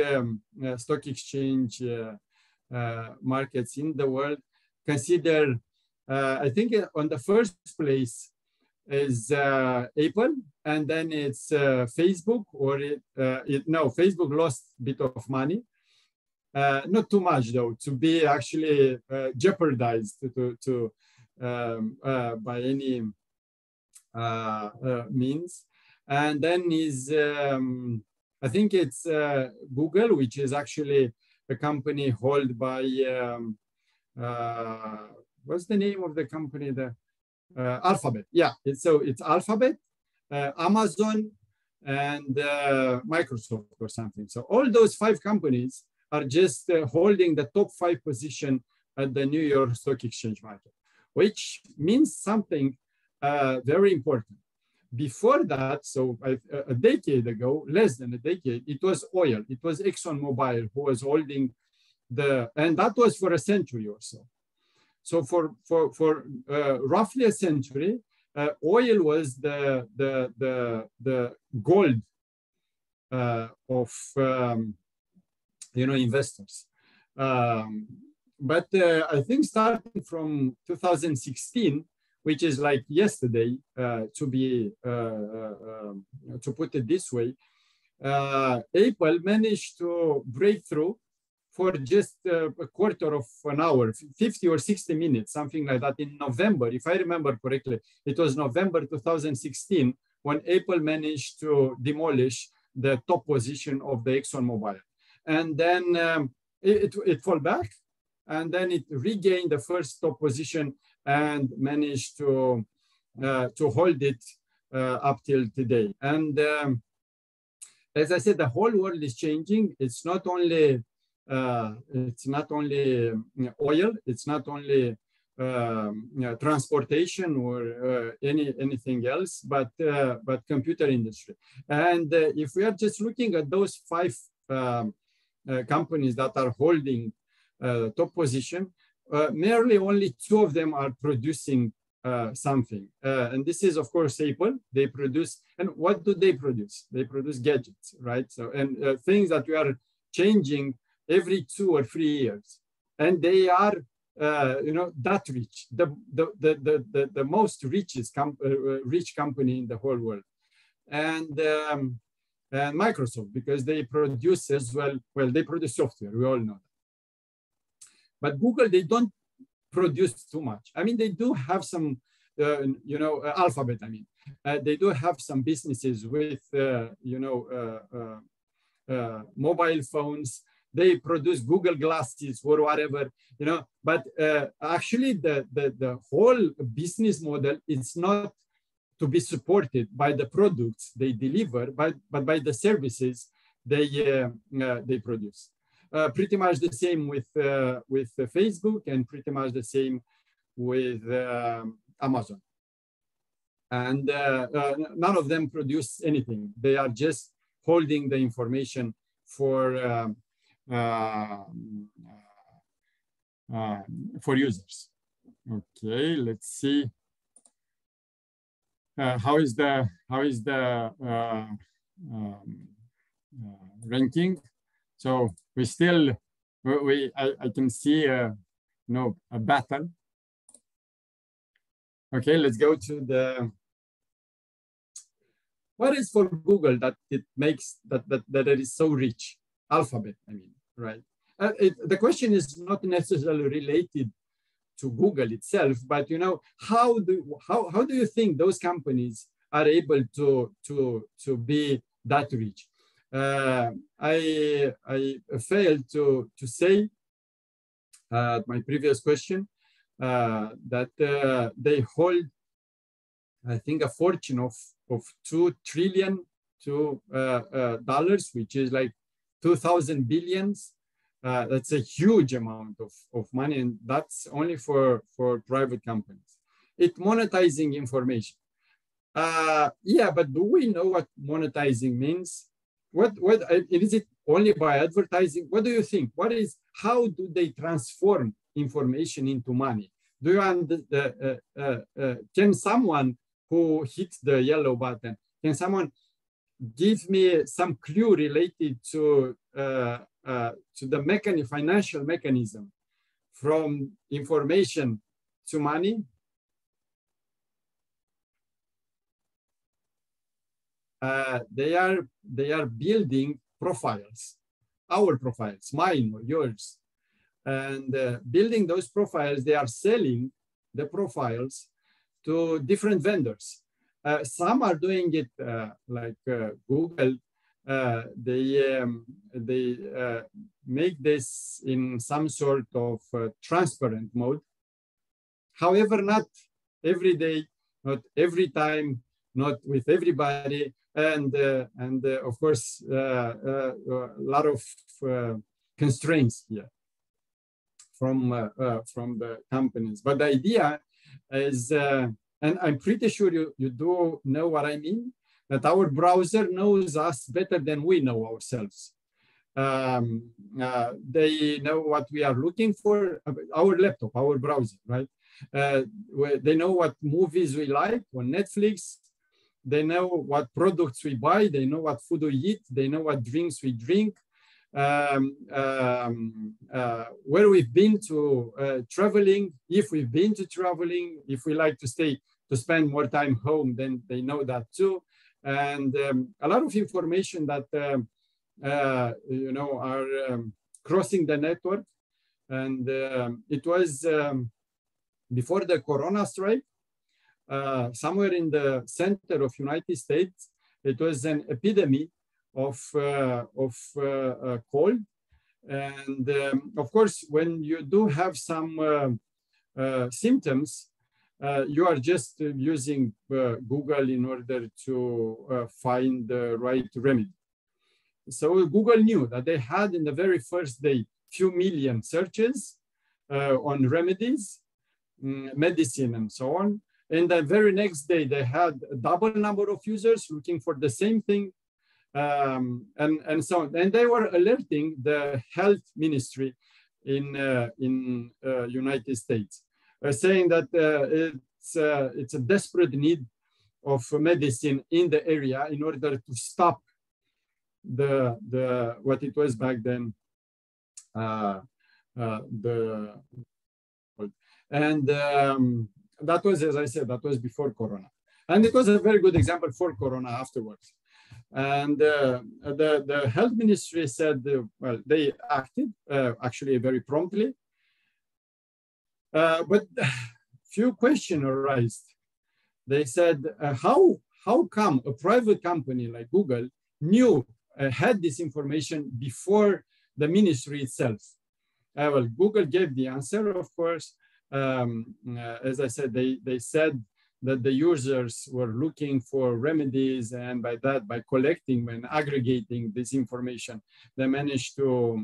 stock exchange markets in the world, consider, I think on the first place is Apple, and then it's Facebook, or no, Facebook lost a bit of money. Not too much though, to be actually jeopardized by any means. And then is, I think it's Google, which is actually a company held by, what's the name of the company? Alphabet. Yeah, so it's Alphabet, Amazon, and Microsoft or something. So all those 5 companies are just holding the top 5 position at the New York Stock Exchange market, which means something very important. Before that, so a decade ago, less than a decade, it was oil. It was ExxonMobil who was holding and that was for a century or so. So for roughly a century, oil was the gold of investors. But I think starting from 2016, which is like yesterday, to put it this way, Apple managed to break through for just a quarter of an hour, 50 or 60 minutes, something like that, in November. If I remember correctly, it was November 2016 when Apple managed to demolish the top position of the ExxonMobil. And then it fell back, and then it regained the first top position and managed to hold it up till today. And as I said, the whole world is changing. It's not only oil, it's not only transportation or anything else, but computer industry. And if we are just looking at those 5 companies that are holding top position, merely only 2 of them are producing something. And this is, of course, Apple. They produce, and what do they produce? They produce gadgets, right? So, and things that we are changing every 2 or 3 years. And they are, that rich, the most rich company in the whole world. And Microsoft, because they produce as well, they produce software, we all know that. But Google, they don't produce too much. I mean, they do have some, Alphabet, I mean, they do have some businesses with, mobile phones. They produce Google glasses or whatever, but actually the whole business model is not to be supported by the products they deliver, but by the services they produce. Pretty much the same with Facebook, and pretty much the same with Amazon. And none of them produce anything. They are just holding the information for users. Okay, let's see. How is the ranking? So we still I can see a battle. Okay, let's go to the. What is for Google that it makes that it is so rich? Alphabet, I mean, right? The question is not necessarily related to Google itself, but how do you think those companies are able to be that rich? I failed to say my previous question that they hold, I think, a fortune of $2 trillion dollars, which is like 2,000 billions. That's a huge amount of money, and that's only for private companies. It's monetizing information. Yeah, but do we know what monetizing means? What is it only by advertising? What do you think? How do they transform information into money? Do you can someone who hits the yellow button, can someone give me some clue related to the financial mechanism from information to money? They are building profiles, our profiles, mine or yours, and building those profiles. They are selling the profiles to different vendors. Some are doing it like Google. They make this in some sort of transparent mode. However, not every day, not every time, not with everybody, and of course a lot of constraints here from the companies. But the idea is, and I'm pretty sure you do know what I mean, that our browser knows us better than we know ourselves. They know what we are looking for, our laptop, our browser, right? They know what movies we like on Netflix. They know what products we buy. They know what food we eat. They know what drinks we drink. Where we've been to traveling, if we've been to traveling, if we like to spend more time home, then they know that too. And a lot of information that are crossing the network. And it was before the Corona strike, somewhere in the center of United States, it was an epidemic of cold. And of course, when you do have some symptoms, you are just using Google in order to find the right remedy. So Google knew that they had in the very first day few million searches on remedies, medicine, and so on. And the very next day, they had a double number of users looking for the same thing, and so on. And they were alerting the health ministry in United States, saying that it's a desperate need of medicine in the area in order to stop the what it was back then, that was, as I said, that was before Corona. And it was a very good example for Corona afterwards. And the health ministry said, well, they acted actually very promptly. But few questions arise. They said, how come a private company like Google had this information before the ministry itself? Well, Google gave the answer, of course. As I said, they said that the users were looking for remedies, and by that, by collecting and aggregating this information, they managed to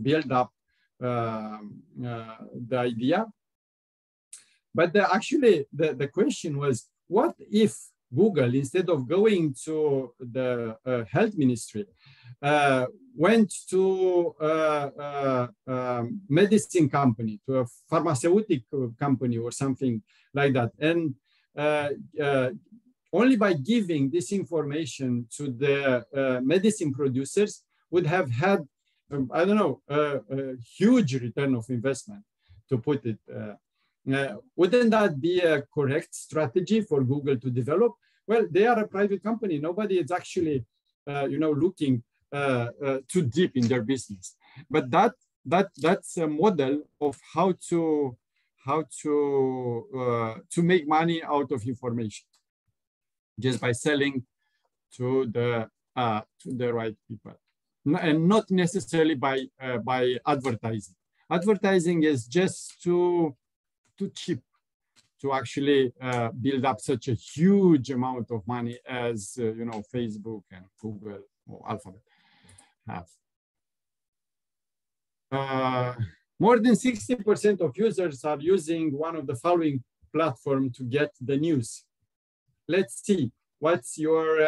build up the idea. But actually, the question was, what if Google, instead of going to the health ministry, went to a medicine company, to a pharmaceutical company or something like that, and only by giving this information to the medicine producers would have had, I don't know, a huge return of investment, to put it. Wouldn't that be a correct strategy for Google to develop? Well, they are a private company. Nobody is actually, looking too deep in their business. But that's a model of how to make money out of information, just by selling to the right people, and not necessarily by advertising. Advertising is just too cheap to actually build up such a huge amount of money as Facebook and Google or Alphabet have. More than 60% of users are using one of the following platforms to get the news. Let's see, what's your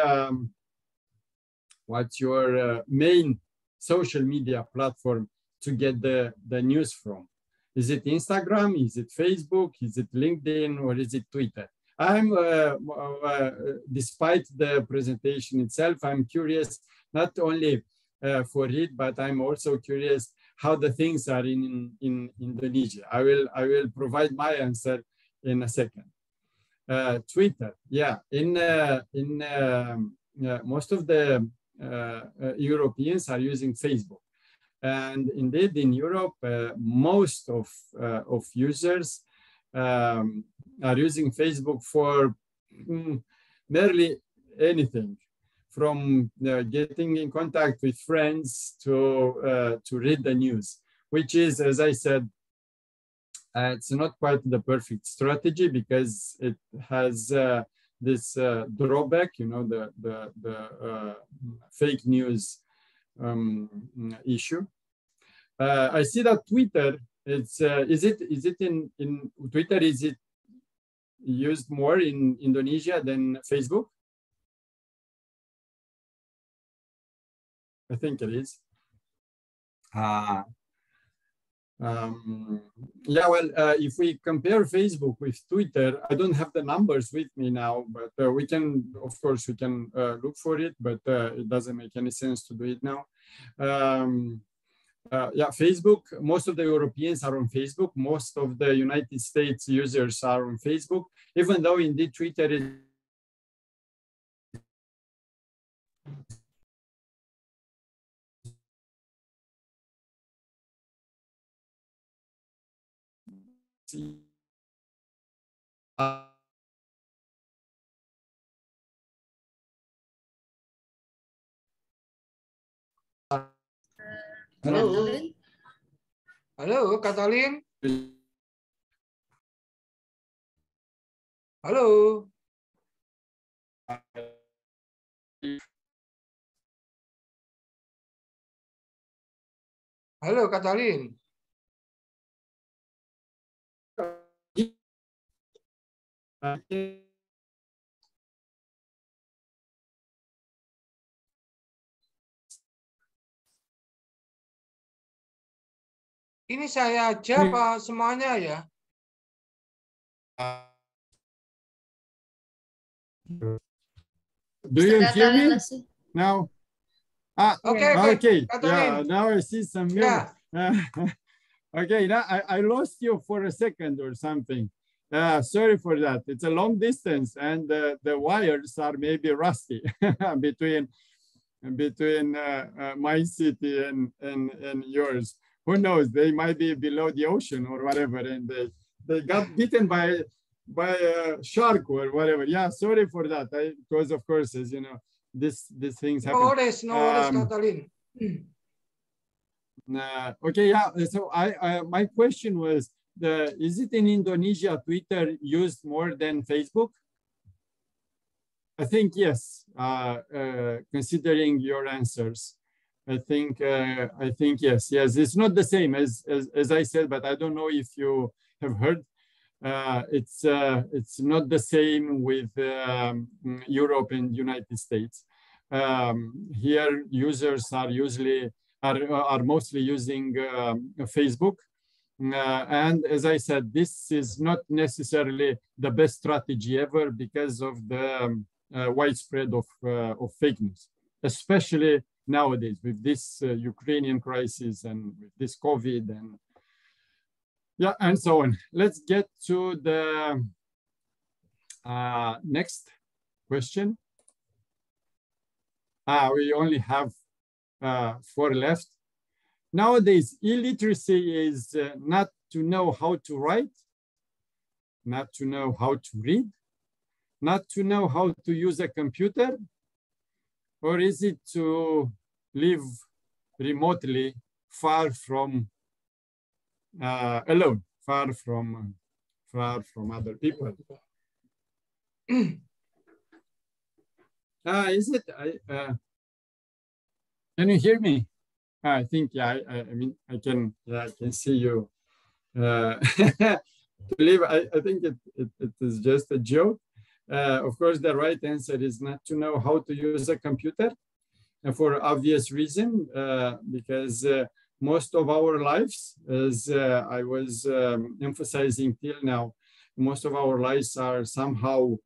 main social media platform to get the news from? Is it Instagram? Is it Facebook? Is it LinkedIn? Or is it Twitter? Despite the presentation itself, I'm curious not only for it, but I'm also curious how the things are in Indonesia. I will provide my answer in a second. Twitter, yeah. Most of the Europeans are using Facebook. And indeed, in Europe, most of users are using Facebook for nearly anything, from getting in contact with friends to read the news, which is, as I said, it's not quite the perfect strategy, because it has this drawback, the fake news issue. I see that Twitter, is it in Twitter, is it used more in Indonesia than Facebook? I think it is. Yeah, well, if we compare Facebook with Twitter, I don't have the numbers with me now, but we can, of course, look for it, but it doesn't make any sense to do it now. Yeah, Facebook, most of the Europeans are on Facebook. Most of the United States users are on Facebook, even though indeed Twitter is Halo. Halo, Cătălin. Halo. Halo, Cătălin. Ini saya aja Pak semuanya ya? Do you hear me now? Okay. Yeah, now I see some music. Yeah. Okay, now I lost you for a second or something. Sorry for that. It's a long distance, and the wires are maybe rusty between my city and yours. Who knows? They might be below the ocean or whatever, and they got bitten by a shark or whatever. Yeah, sorry for that. Because of course, as you know, these things happen. No worries, Cătălin. Okay, yeah. So my question was, is it in Indonesia Twitter used more than Facebook? I think yes. Considering your answers, I think yes. Yes, it's not the same as I said, but I don't know if you have heard. It's not the same with Europe and United States. Here, users are mostly using Facebook, and as I said, this is not necessarily the best strategy ever because of the widespread of fake news, especially nowadays with this Ukrainian crisis and with this COVID and yeah, and so on. Let's get to the next question. We only have 4 left. Nowadays, illiteracy is not to know how to write, not to know how to read, not to know how to use a computer, or is it to live remotely, far from alone, far from other people? Is it? Can you hear me? I think yeah. I mean I can see you. To live, I think it is just a joke. Of course, the right answer is not to know how to use a computer, for obvious reason, because most of our lives, as I was emphasizing till now, most of our lives are somehow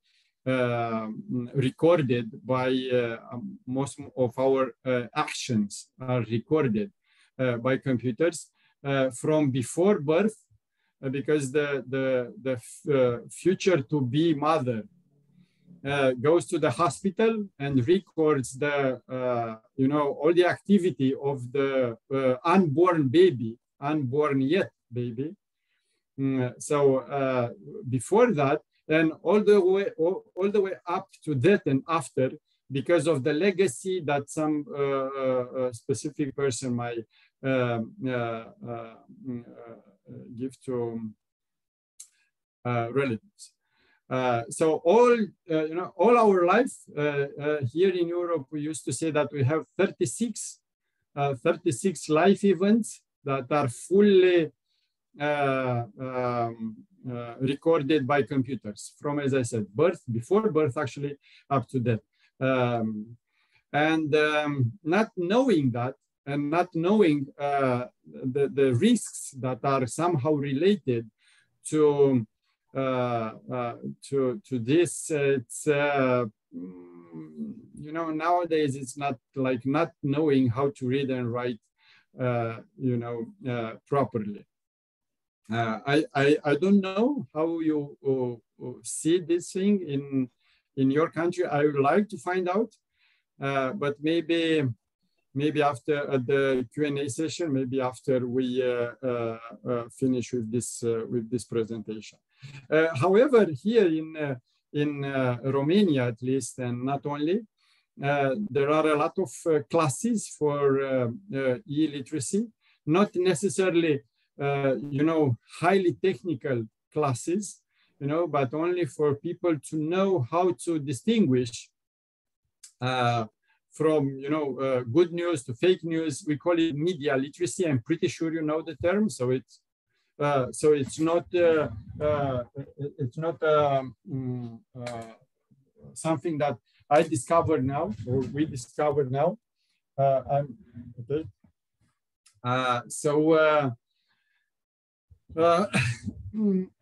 recorded by most of our actions are recorded by computers from before birth, because the future to be mother goes to the hospital and records the all the activity of the unborn baby, unborn yet baby. So before that, and all the way up to death and after, because of the legacy that some specific person might give to relatives. So all our life here in Europe, we used to say that we have 36 life events that are fully recorded by computers from, as I said, birth, before birth, actually, up to death. Not knowing that, and not knowing the risks that are somehow related to this, it's nowadays it's not like not knowing how to read and write properly. I don't know how you see this thing in your country. I would like to find out, but maybe after the Q&A session, maybe after we finish with this presentation. However, here in Romania, at least, and not only, there are a lot of classes for e-literacy, not necessarily highly technical classes, but only for people to know how to distinguish from good news to fake news. We call it media literacy. I'm pretty sure you know the term. So it's not something that I discovered now, or we discovered now. Okay.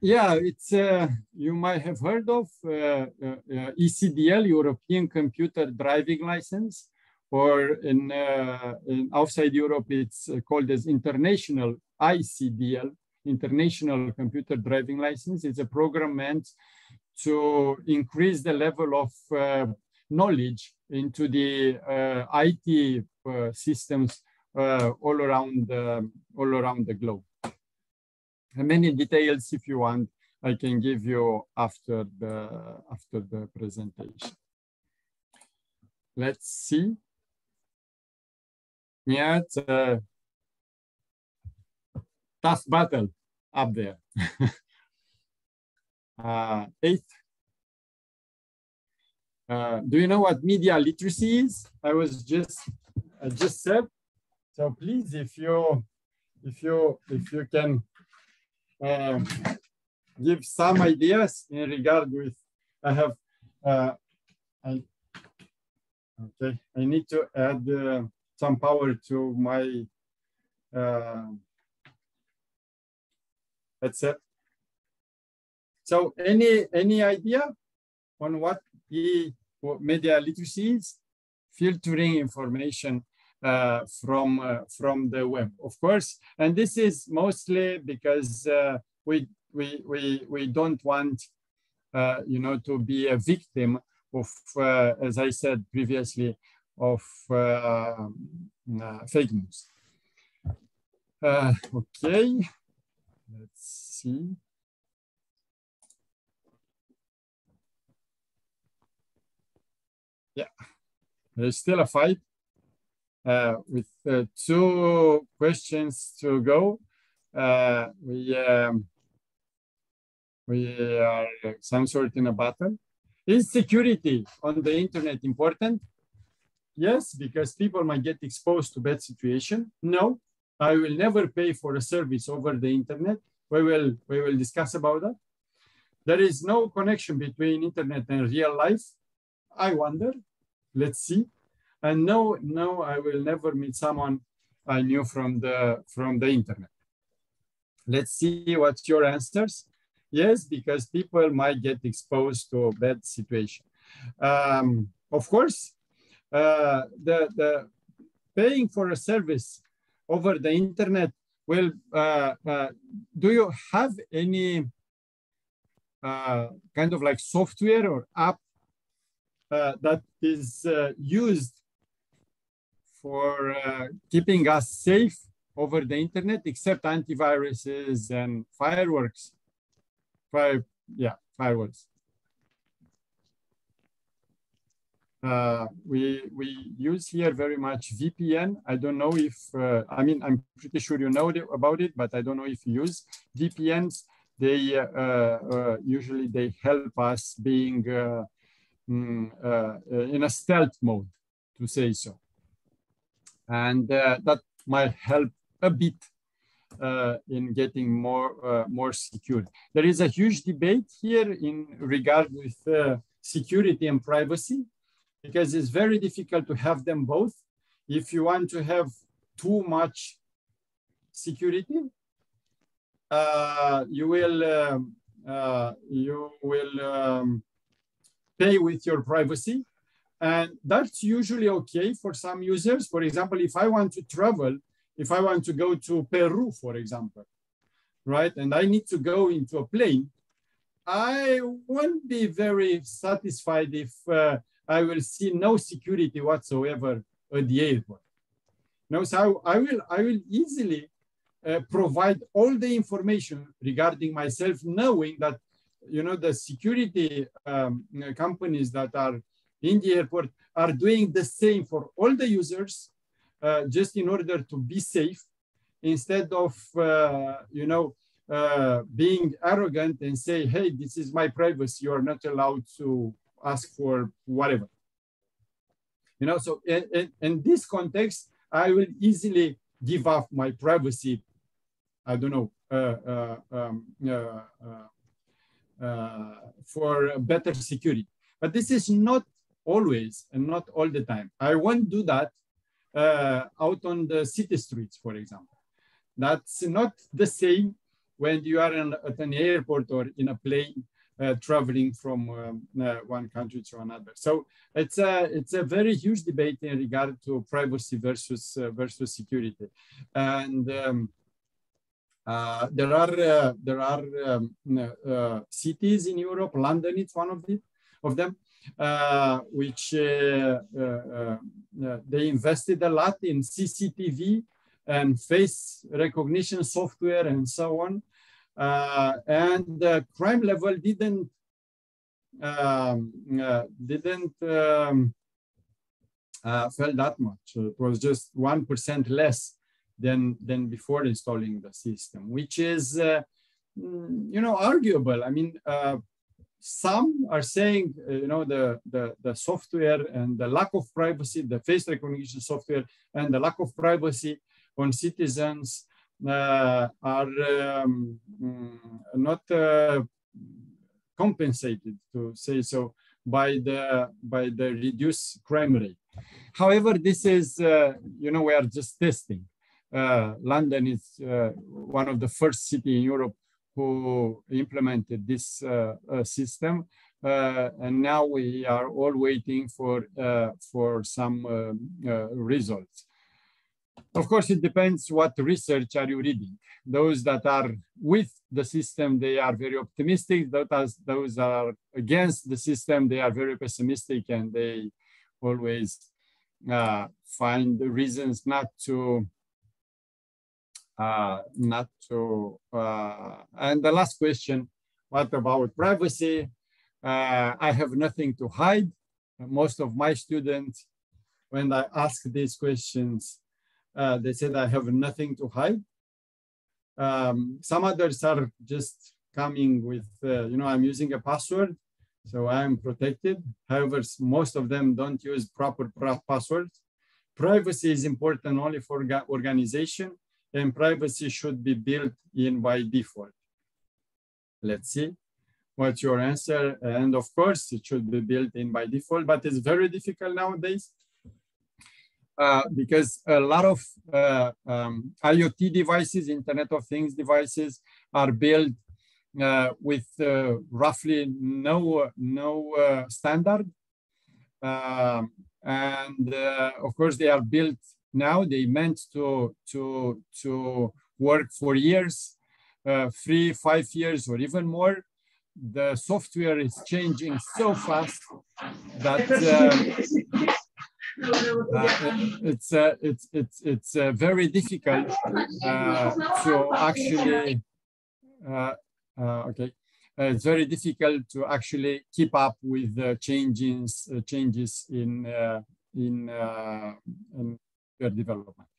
Yeah, it's you might have heard of ECDL, European Computer Driving License, or in outside Europe it's called as International ICDL, International Computer Driving License. It's a program meant to increase the level of knowledge into the IT systems all around the globe. And many details, if you want, I can give you after the presentation. Let's see. Yeah, it's a tough battle. up there. Eighth, do you know what media literacy is? I just said. So please, if you can give some ideas in regard with, okay, I need to add some power to my headset. So any idea on what media literacy is? Filtering information from the web, of course, and this is mostly because we don't want to be a victim of, as I said previously, of fake news. Okay, let's see. Yeah, there's still a fight. With 2 questions to go, we are some sort in a battle. Is security on the internet important? Yes, because people might get exposed to bad situation. No, I will never pay for a service over the internet. We will discuss about that. There is no connection between internet and real life. I wonder. Let's see. And no, I will never meet someone I knew from the internet. Let's see what's your answers. Yes, because people might get exposed to a bad situation. Of course, the paying for a service over the internet will. Do you have any kind of like software or app that is used for keeping us safe over the internet, except antiviruses and fireworks? Fireworks. We use here very much VPN. I don't know if, I mean, I'm pretty sure you know about it, but I don't know if you use VPNs. They usually they help us being in a stealth mode, to say so. And that might help a bit in getting more secure. There is a huge debate here in regard with security and privacy, because it's very difficult to have them both. If you want to have too much security, you will pay with your privacy. And that's usually okay for some users. For example, if I want to travel, if I want to go to Peru, for example, right? And I need to go into a plane, I won't be very satisfied if I will see no security whatsoever at the airport. No, so I will easily provide all the information regarding myself, knowing that, you know, the security companies that are in the airport are doing the same for all the users, just in order to be safe, instead of, you know, being arrogant and say, hey, this is my privacy, you are not allowed to ask for whatever. You know, so in this context, I will easily give up my privacy, I don't know, for better security. But this is not always and not all the time. I won't do that out on the city streets, for example. That's not the same when you are at an airport or in a plane traveling from one country to another. So it's a very huge debate in regard to privacy versus security. And there are cities in Europe. London is one of them, which they invested a lot in CCTV and face recognition software and so on. And the crime level didn't fell that much. It was just 1% less than before installing the system, which is you know, arguable. I mean, some are saying, you know, the software and the lack of privacy, the face recognition software and the lack of privacy on citizens are not compensated, to say so, by the reduced crime rate. However, this is, you know, we are just testing. London is one of the first cities in Europe who implemented this system, and now we are all waiting for some results. Of course, it depends what research are you reading. Those that are with the system, they are very optimistic. Those that are against the system, they are very pessimistic, and they always find reasons not to. And the last question, what about privacy? I have nothing to hide. Most of my students, when I ask these questions, they said I have nothing to hide. Some others are just coming with, you know, I'm using a password, so I'm protected. However, most of them don't use proper passwords. Privacy is important only for organization, and privacy should be built in by default. Let's see what's your answer. And of course, it should be built in by default, but it's very difficult nowadays because a lot of IoT devices, Internet of Things devices, are built with roughly no standard. And of course, they are built now. They meant to work for years, 3, 5 years, or even more. The software is changing so fast that it's very difficult to actually. It's very difficult to actually keep up with the changes in development.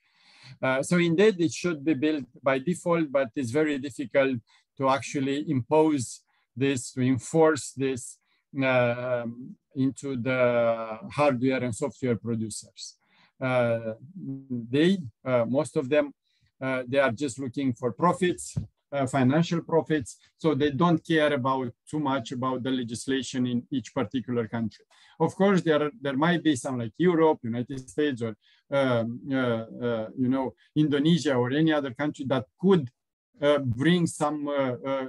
So indeed, it should be built by default, but it's very difficult to actually impose this, to enforce this into the hardware and software producers. Most of them, they are just looking for profits, financial profits, so they don't care too much about the legislation in each particular country. Of course, there might be some like Europe, United States, or you know, Indonesia or any other country that could bring some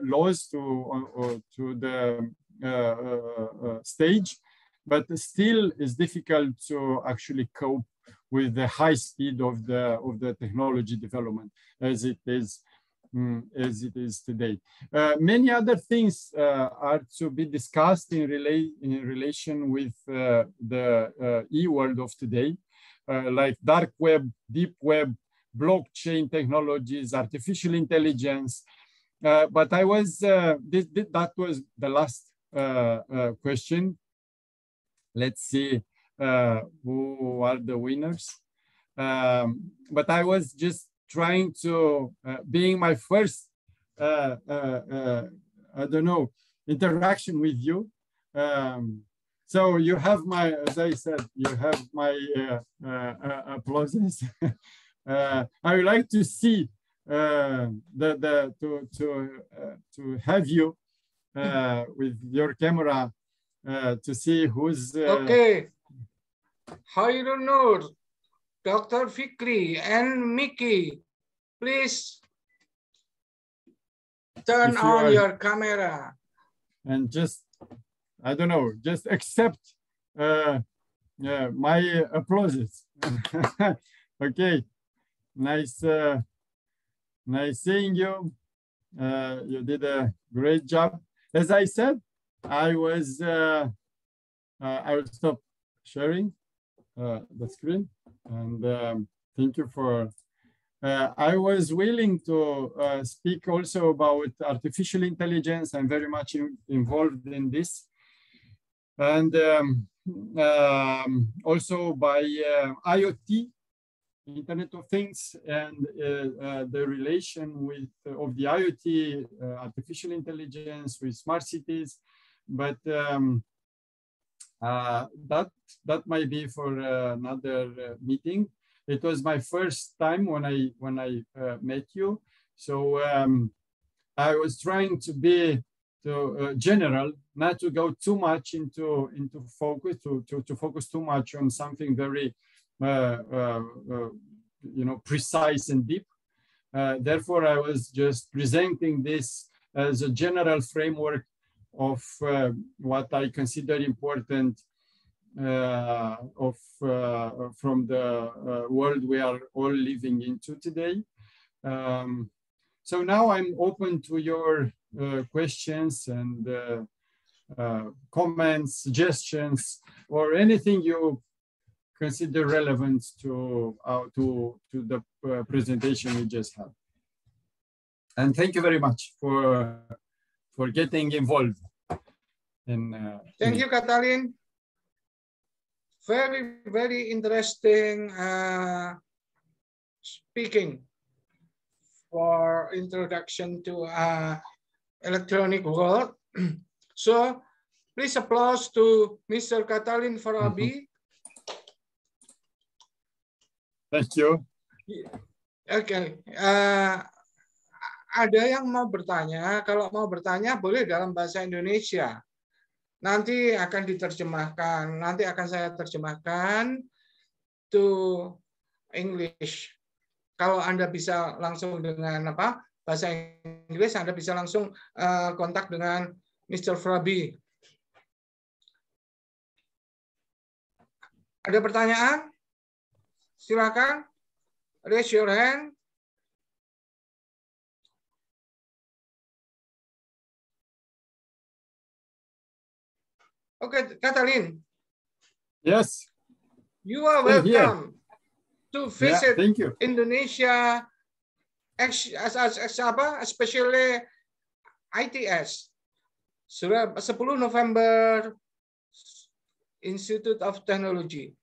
laws to the stage, but still it's difficult to actually cope with the high speed of the technology development as it is today. Many other things are to be discussed in relation with the e-world of today, like dark web, deep web, blockchain technologies, artificial intelligence. But I was, that was the last question. Let's see who are the winners. But I was just trying to, being my first, I don't know, interaction with you. So you have my, as I said, you have my applauses. I would like to see to have you with your camera to see who's okay. How you don't know, Dr. Fikri and Mickey, please turn on your camera and just, I don't know, just accept my applauses. Okay. Nice, nice seeing you. You did a great job. As I said, I will stop sharing the screen, and thank you for. I was willing to speak also about artificial intelligence. I'm very much involved in this, and also by IoT. Internet of Things and the relation with of the IoT, artificial intelligence with smart cities, but that might be for another meeting. It was my first time when I met you, so I was trying to be general, not to go too much into focus, to focus too much on something very precise and deep. Therefore, I was just presenting this as a general framework of what I consider important from the world we are all living into today. So now I'm open to your questions and comments, suggestions, or anything you consider relevant to the presentation we just had. And thank you very much for getting involved. Thank you, Cătălin. Very, very interesting speaking for introduction to electronic world. So please applause to Mr. Cătălin Vrabie. Thank you. Okay. Ada yang mau bertanya? Kalau mau bertanya boleh dalam bahasa Indonesia. Nanti akan diterjemahkan. Nanti akan saya terjemahkan to English. Kalau Anda bisa langsung dengan bahasa Inggris, Anda bisa langsung kontak dengan Mr. Vrabie. Ada pertanyaan? Silakan. Raise your hand. Okay, Cătălin. Yes. You are welcome to visit Indonesia, especially ITS. 10 November, Institute of Technology.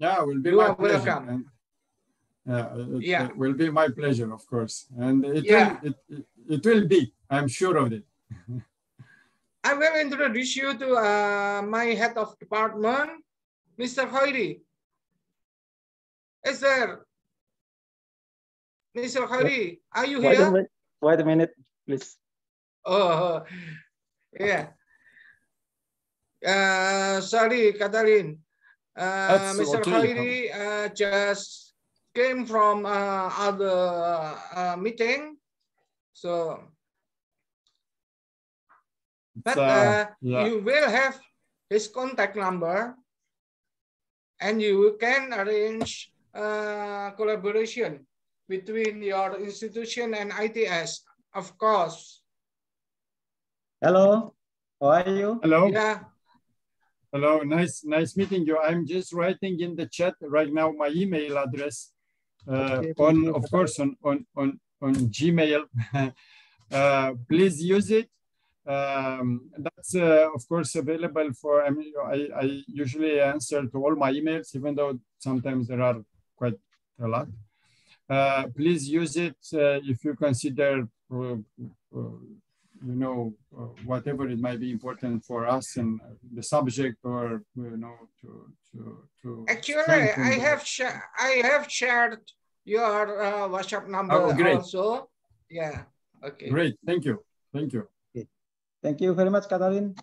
Yeah, it will be my pleasure. It will be my pleasure, of course. And it will be, I'm sure of it. I will introduce you to my head of department, Mr. Khoiri. Is there? Mr. Khoiri, are you here? Wait a minute, please. Oh, yeah. Sorry, Cătălin. Mr. Khoiri just came from other meeting, so. But you will have his contact number, and you can arrange collaboration between your institution and ITS, of course. Hello, how are you? Hello. Yeah. Hello, nice meeting you. I'm just writing in the chat right now my email address of course on Gmail. Please use it. That's of course available for. I usually answer to all my emails, even though sometimes there are quite a lot. Please use it if you consider whatever it might be important for us and the subject, or to actually I have shared your WhatsApp number also. Yeah. Okay. Great. Thank you. Thank you very much, Cătălin.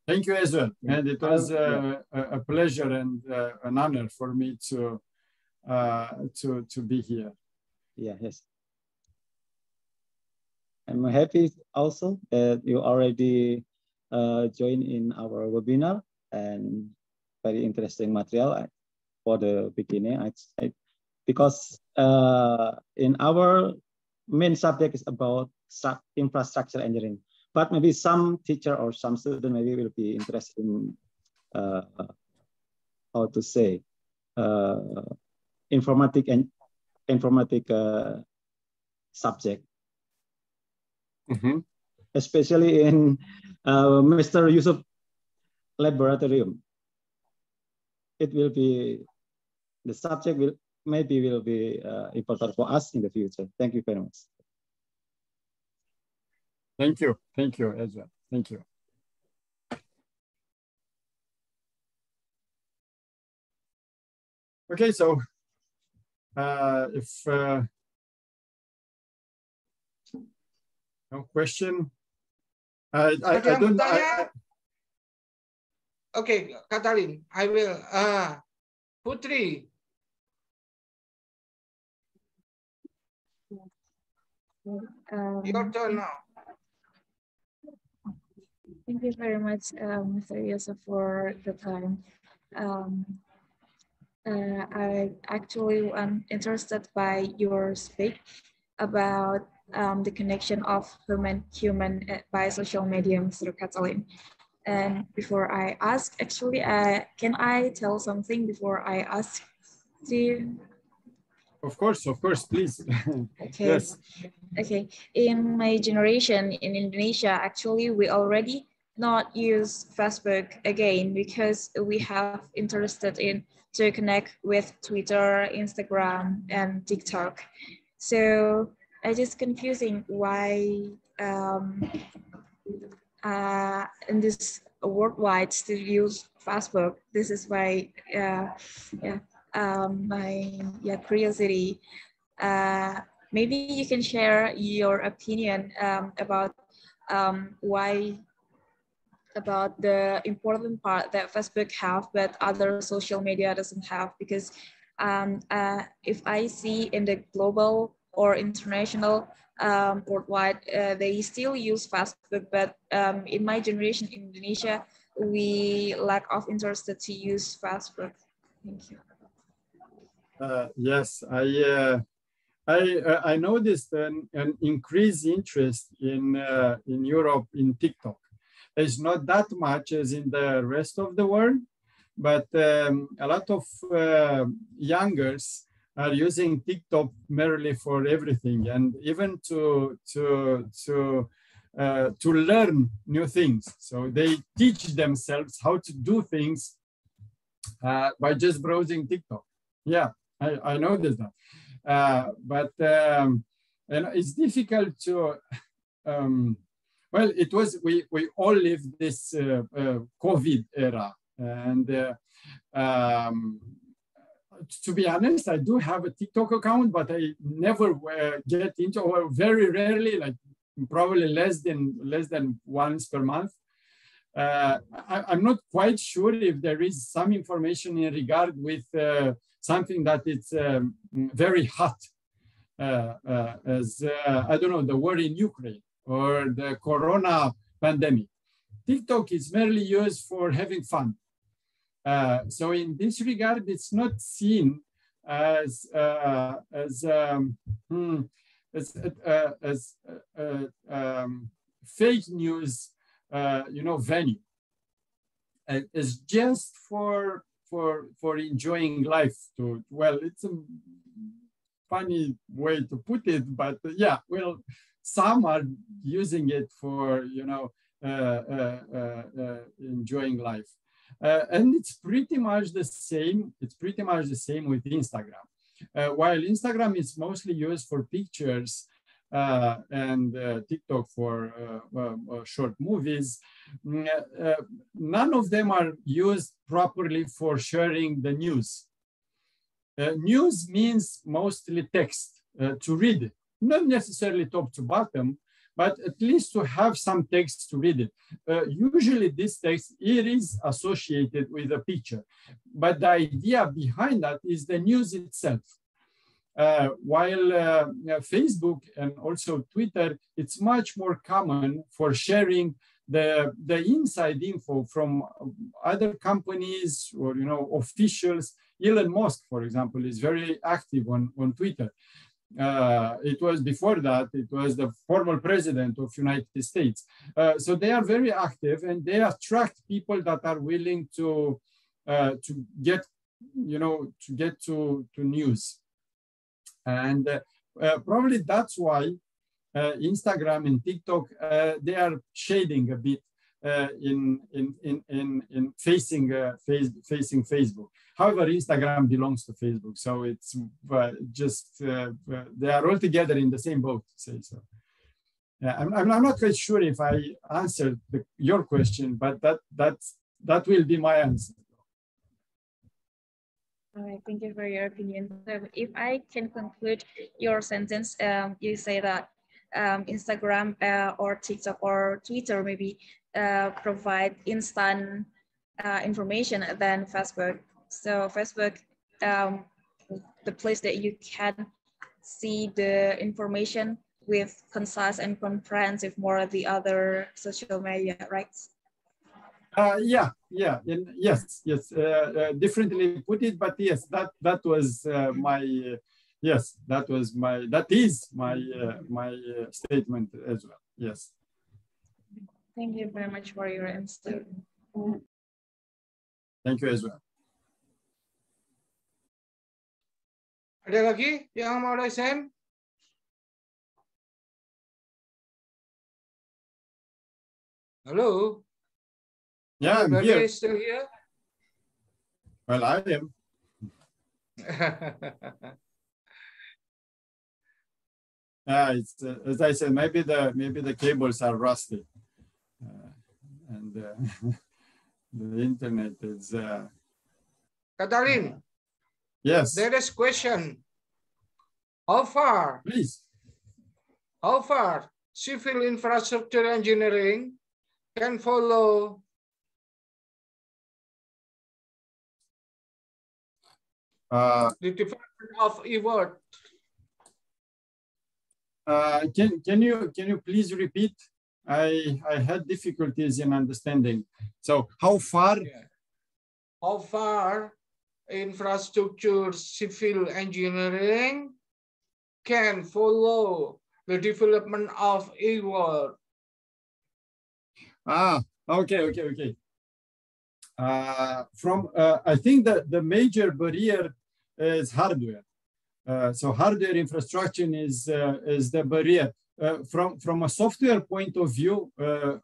Thank you as well. And it was a pleasure and an honor for me to be here. Yeah, yes. I'm happy also that you already joined in our webinar, and very interesting material for the beginning. Because in our main subject is about infrastructure engineering, but maybe some teacher or some student maybe will be interested in how to say informatic subject. Especially in Mr. Yusuf laboratorium. It will be the subject will be important for us in the future. Thank you very much. Thank you as well. Thank you. Okay, so if no question, I don't. Okay, Cătălin, I will. Putri. Your turn now. Thank you very much, Mr. Yusuf, for the time. I actually am interested by your speak about the connection of human by social media, Mr. Cătălin. And before I ask, actually, can I tell something before I ask to you? Of course, please. Okay. Yes. Okay. In my generation in Indonesia, actually, we already not use Facebook again because we have interested in to connect with Twitter, Instagram, and TikTok. So I just confusing why in this worldwide still use Facebook. This is why my curiosity. Maybe you can share your opinion about why about the important part that Facebook have, but other social media doesn't have. Because if I see in the global or international worldwide, they still use Facebook, but in my generation in Indonesia, we lack of interest to use Facebook. Thank you. Yes, I noticed an increased interest in Europe in TikTok. It's not that much as in the rest of the world, but a lot of youngers are using TikTok merely for everything, and even to learn new things. So they teach themselves how to do things by just browsing TikTok. Yeah, I noticed that. But it's difficult to, well, it was, we all lived this COVID era. And to be honest, I do have a TikTok account, but I never get into, or very rarely, like probably less than once per month. I'm not quite sure if there is some information in regard with something that it's very hot, as I don't know, the war in Ukraine or the Corona pandemic. TikTok is merely used for having fun. So in this regard, it's not seen as fake news, venue. It's just for enjoying life. Well, it's a funny way to put it, but yeah, well, some are using it for enjoying life. And it's pretty much the same. It's pretty much the same with Instagram. While Instagram is mostly used for pictures and TikTok for short movies, none of them are used properly for sharing the news. News means mostly text to read it, not necessarily top to bottom, but at least to have some text to read it. Usually this text, it is associated with a picture, but the idea behind that is the news itself. While Facebook and also Twitter, it's much more common for sharing the inside info from other companies or officials. Elon Musk, for example, is very active on Twitter. It was before that, it was the former president of United States. So they are very active and they attract people that are willing to get to news. And probably that's why Instagram and TikTok, they are shading a bit in facing Facebook. However, Instagram belongs to Facebook, so it's just they are all together in the same boat, to say so. Yeah, I'm not quite sure if I answered your question, but that will be my answer. All right, thank you for your opinion. So if I can conclude your sentence, you say that Instagram or TikTok or Twitter maybe provide instant information than Facebook. So Facebook, the place that you can see the information with concise and comprehensive more the other social media, right? Yes. Differently put it, but yes, that was that is my statement as well. Yes. Thank you very much for your answer. Thank you as well. Ada lagi yang mau lesen? Hello? Yeah, I'm here. Still here? Well, I am. It's as I said, maybe the cables are rusty, and the internet is. Cătălin. Yes. There is question. How far? Please. How far civil infrastructure engineering can follow the development of e-world? Can you please repeat? I had difficulties in understanding. So how far? Yeah. How far infrastructure civil engineering can follow the development of e-world? Okay. I think that the major barrier is hardware. So hardware infrastructure is the barrier. From a software point of view,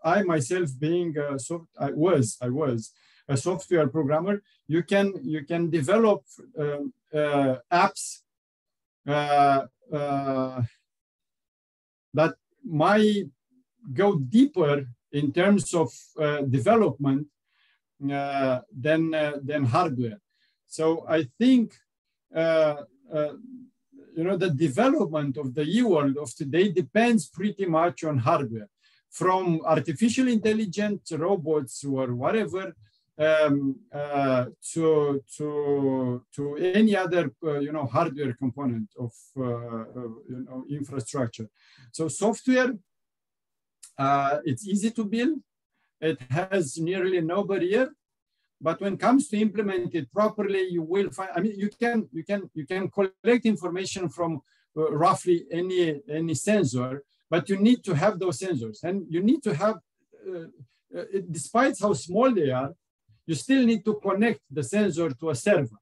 I myself being I was a software programmer, you can develop apps that might go deeper in terms of development than hardware. So I think the development of the e-world of today depends pretty much on hardware, from artificial intelligence, robots, or whatever, to any other hardware component of infrastructure. So software, it's easy to build. It has nearly no barrier. But when it comes to implement it properly, you will find. I mean, you can collect information from roughly any sensor, but you need to have those sensors, and you need to have, despite how small they are, you still need to connect the sensor to a server,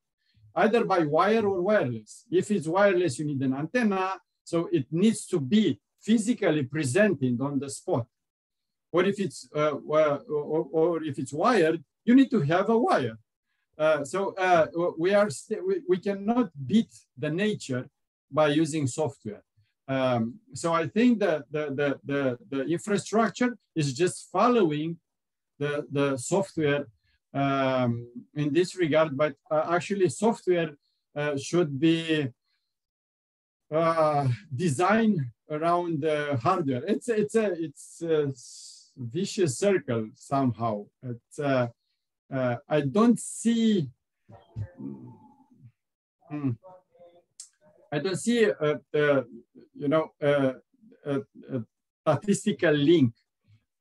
either by wire or wireless. If it's wireless, you need an antenna, so it needs to be physically presented on the spot. Or if it's or if it's wired, you need to have a wire. We cannot beat the nature by using software. So I think that the infrastructure is just following the software in this regard, but actually software should be designed around the hardware. It's a vicious circle somehow. I don't see a statistical link,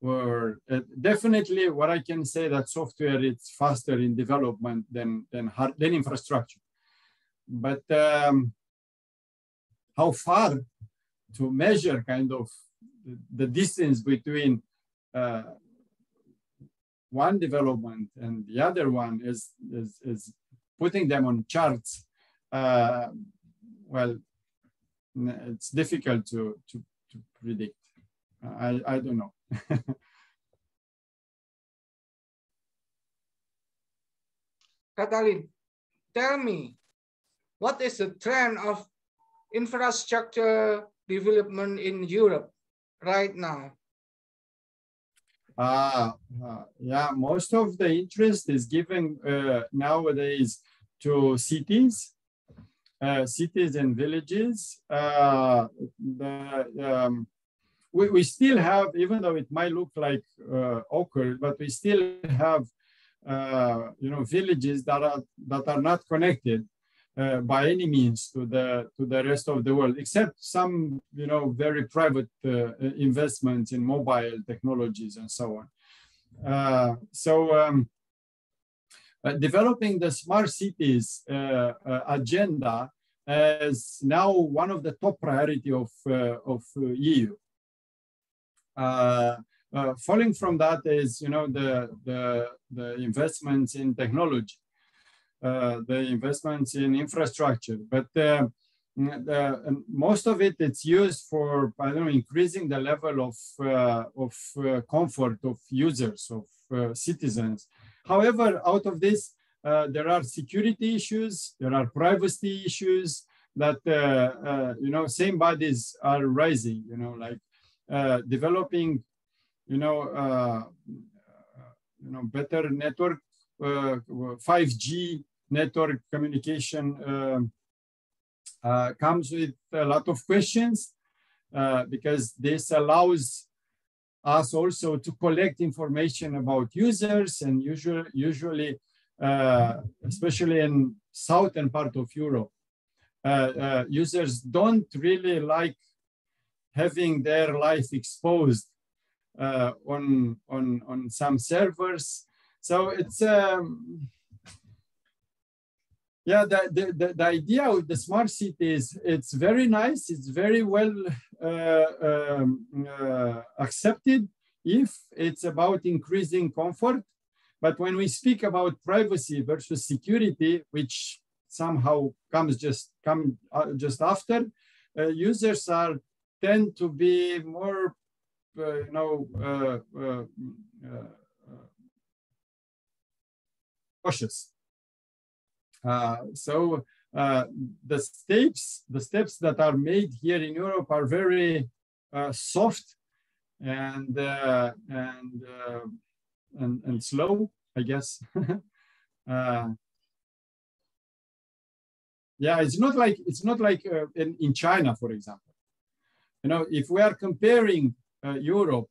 or definitely what I can say that software is faster in development than infrastructure. But how far to measure kind of the distance between one development and the other one is putting them on charts. Well, it's difficult to predict. I don't know. Cătălin, tell me, what is the trend of infrastructure development in Europe right now? Yeah, most of the interest is given nowadays to cities, cities and villages. We still have, even though it might look like awkward, but we still have villages that are not connected by any means to the rest of the world, except some very private investments in mobile technologies and so on. Developing the smart cities agenda is now one of the top priority of EU. Following from that is the investments in technology, the investments in infrastructure, but most of it's used for increasing the level of comfort of users, of citizens. However, out of this, there are security issues, there are privacy issues that same bodies are raising. Like developing, better network, 5G network communication comes with a lot of questions because this allows us also to collect information about users, and usually, especially in southern part of Europe, users don't really like having their life exposed on some servers. So it's the idea of the smart cities, it's very nice, it's very well accepted if it's about increasing comfort. But when we speak about privacy versus security, which somehow comes just after, users tend to be more cautious. The steps that are made here in Europe are very soft and slow, I guess. Yeah, it's not like in China, for example. If we are comparing Europe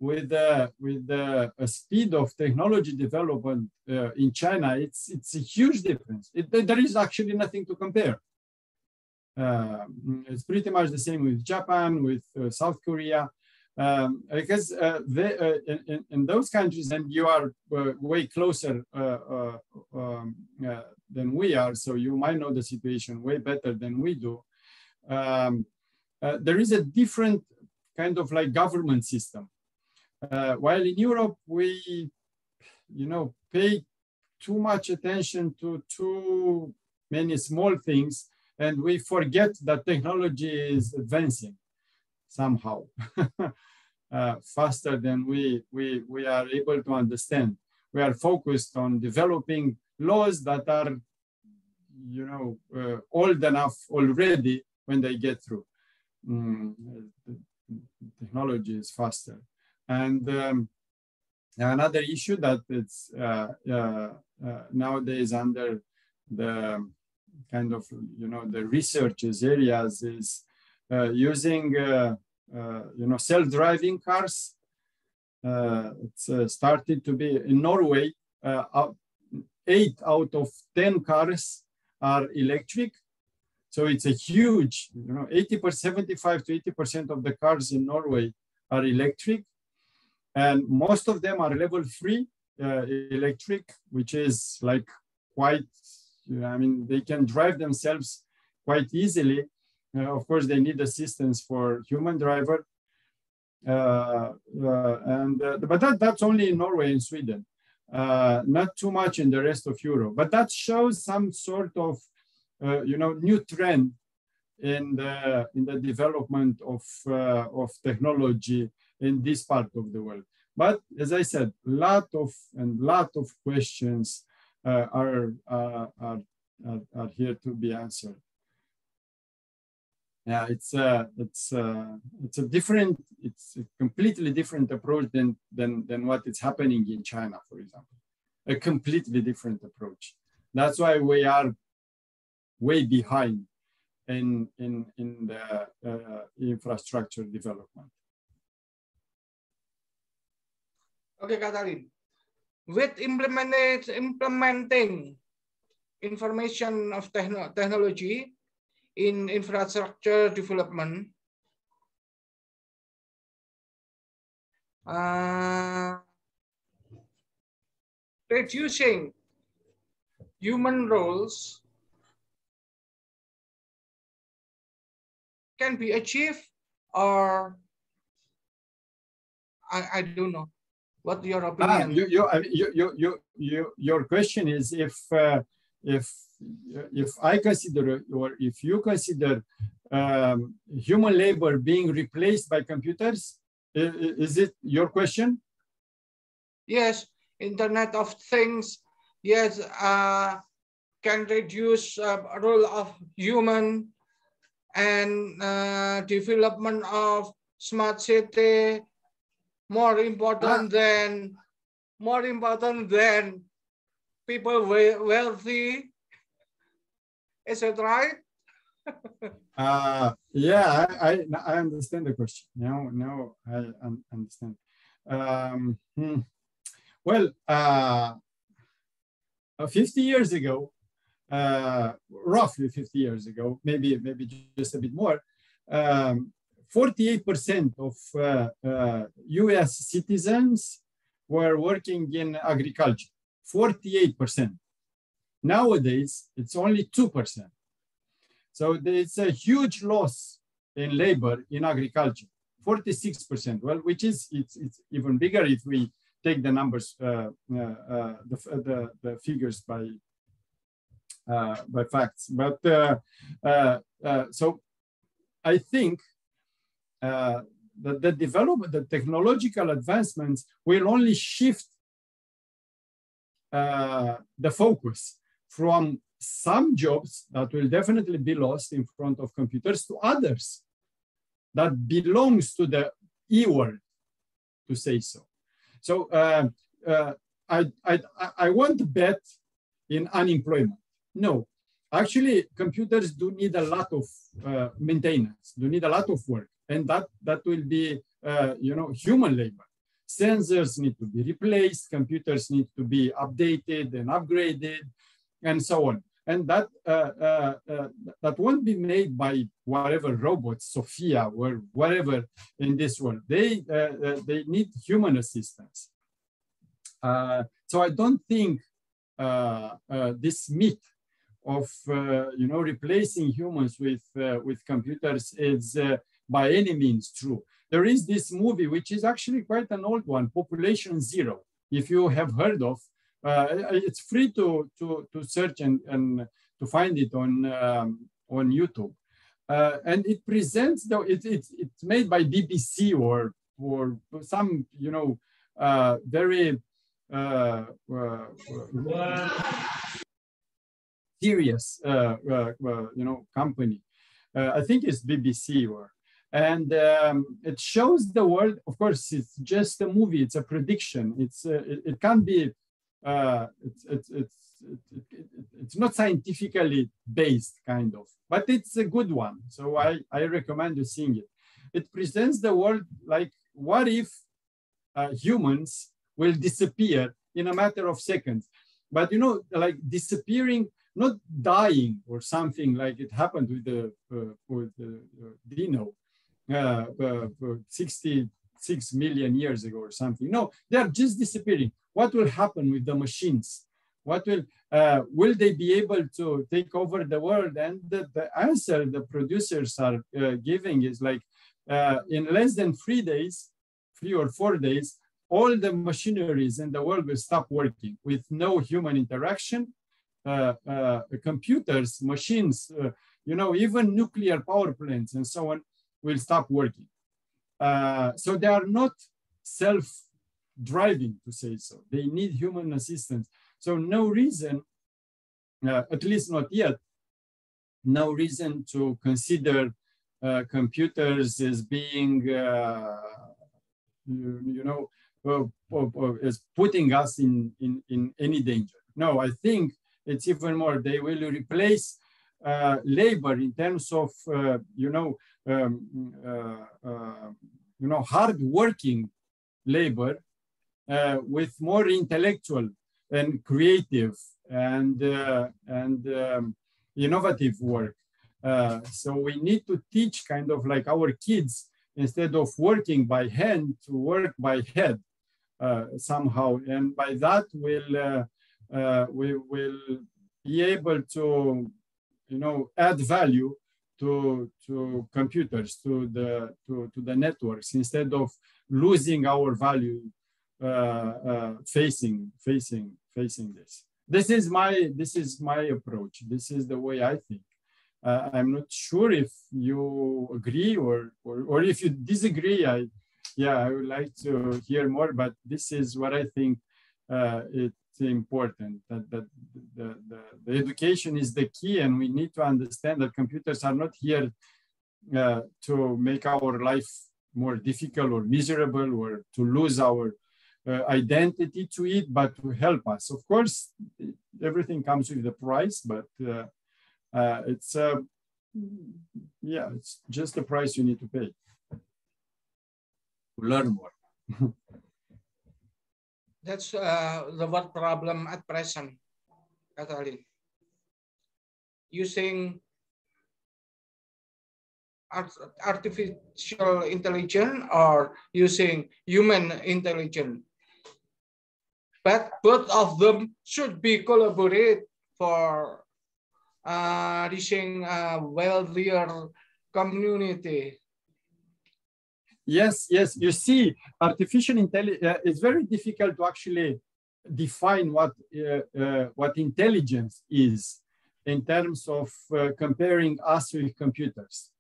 with the speed of technology development in China, it's a huge difference. There is actually nothing to compare. It's pretty much the same with Japan, with South Korea, because in those countries, and you are way closer than we are, so you might know the situation way better than we do. There is a different kind of like government system. While in Europe, we, pay too much attention to too many small things, and we forget that technology is advancing somehow faster than we are able to understand. We are focused on developing laws that are, old enough already when they get through. Technology is faster. And another issue that it's nowadays under the kind of, the researches areas is using, self-driving cars. It's started to be in Norway, 8 out of 10 cars are electric. So it's a huge, 75 to 80% of the cars in Norway are electric. And most of them are level 3 electric, which is like quite, they can drive themselves quite easily. Of course, they need assistance for human driver. But that's only in Norway and Sweden, not too much in the rest of Europe. But that shows some sort of, new trend in the development of technology in this part of the world. But as I said, lot of questions are here to be answered. Yeah, it's a completely different approach than what is happening in China, for example. A completely different approach. That's why we are way behind in the infrastructure development. Okay, Cătălin. With implementing information of technology in infrastructure development, reducing human roles can be achieved, or I don't know. What your opinion? Your question is if I consider, or if you consider human labor being replaced by computers, is it your question? Yes, Internet of Things, yes, can reduce role of human, and development of smart city more important than people wealthy. Is it right? Yeah, I understand the question. Now I understand. Well, 50 years ago, roughly 50 years ago, maybe just a bit more, 48% of US citizens were working in agriculture. 48%. Nowadays, it's only 2%. So there's a huge loss in labor in agriculture, 46%. Well, which is it's even bigger if we take the numbers, the figures by facts. But so I think that the development, the technological advancements will only shift the focus from some jobs that will definitely be lost in front of computers to others that belongs to the E-world, to say so. So I want to bet in unemployment. No, actually, computers do need a lot of maintenance, do need a lot of work, and that will be human labor. Sensors need to be replaced, computers need to be updated and upgraded, and so on. And that won't be made by whatever robots, Sophia or whatever in this world. They need human assistance. So I don't think this myth of replacing humans with computers is by any means true. There is this movie which is actually quite an old one, Population Zero. If you have heard of, it's free to search and to find it on YouTube. And it presents, though it's made by BBC or some very serious company. I think it's BBC and it shows the world. Of course, it's just a movie. It's a prediction. It can't be. It's not scientifically based, kind of, but it's a good one. So I recommend you seeing it. It presents the world like, what if humans will disappear in a matter of seconds? But like disappearing, not dying or something like it happened with the Dino 66 million years ago or something. No, they're just disappearing. What will happen with the machines? What will they be able to take over the world? And the answer the producers are giving is like, in less than 3 or 4 days, all the machineries in the world will stop working with no human interaction. Computers, machines, even nuclear power plants and so on will stop working. So they are not self-driving, to say so. They need human assistance. So no reason, at least not yet, no reason to consider computers as being, as putting us in any danger. No, I think it's even more. They will replace labor in terms of, hard-working labor with more intellectual and creative and innovative work. So we need to teach kind of like our kids, instead of working by hand, to work by head somehow. And by that, we will be able to, add value to computers, to the networks, instead of losing our value facing this. This is my approach. This is the way I think. I'm not sure if you agree or if you disagree. I would like to hear more, but this is what I think it's important, that the education is the key, and we need to understand that computers are not here to make our life more difficult or miserable or to lose our identity to it, but to help us. Of course, everything comes with a price, but it's just the price you need to pay to learn more. That's the what problem at present, Cătălin. Using artificial intelligence or using human intelligence. But both of them should be collaborate for reaching a wealthier community. Yes. You see, artificial intelligence, it's very difficult to actually define what intelligence is in terms of comparing us with computers.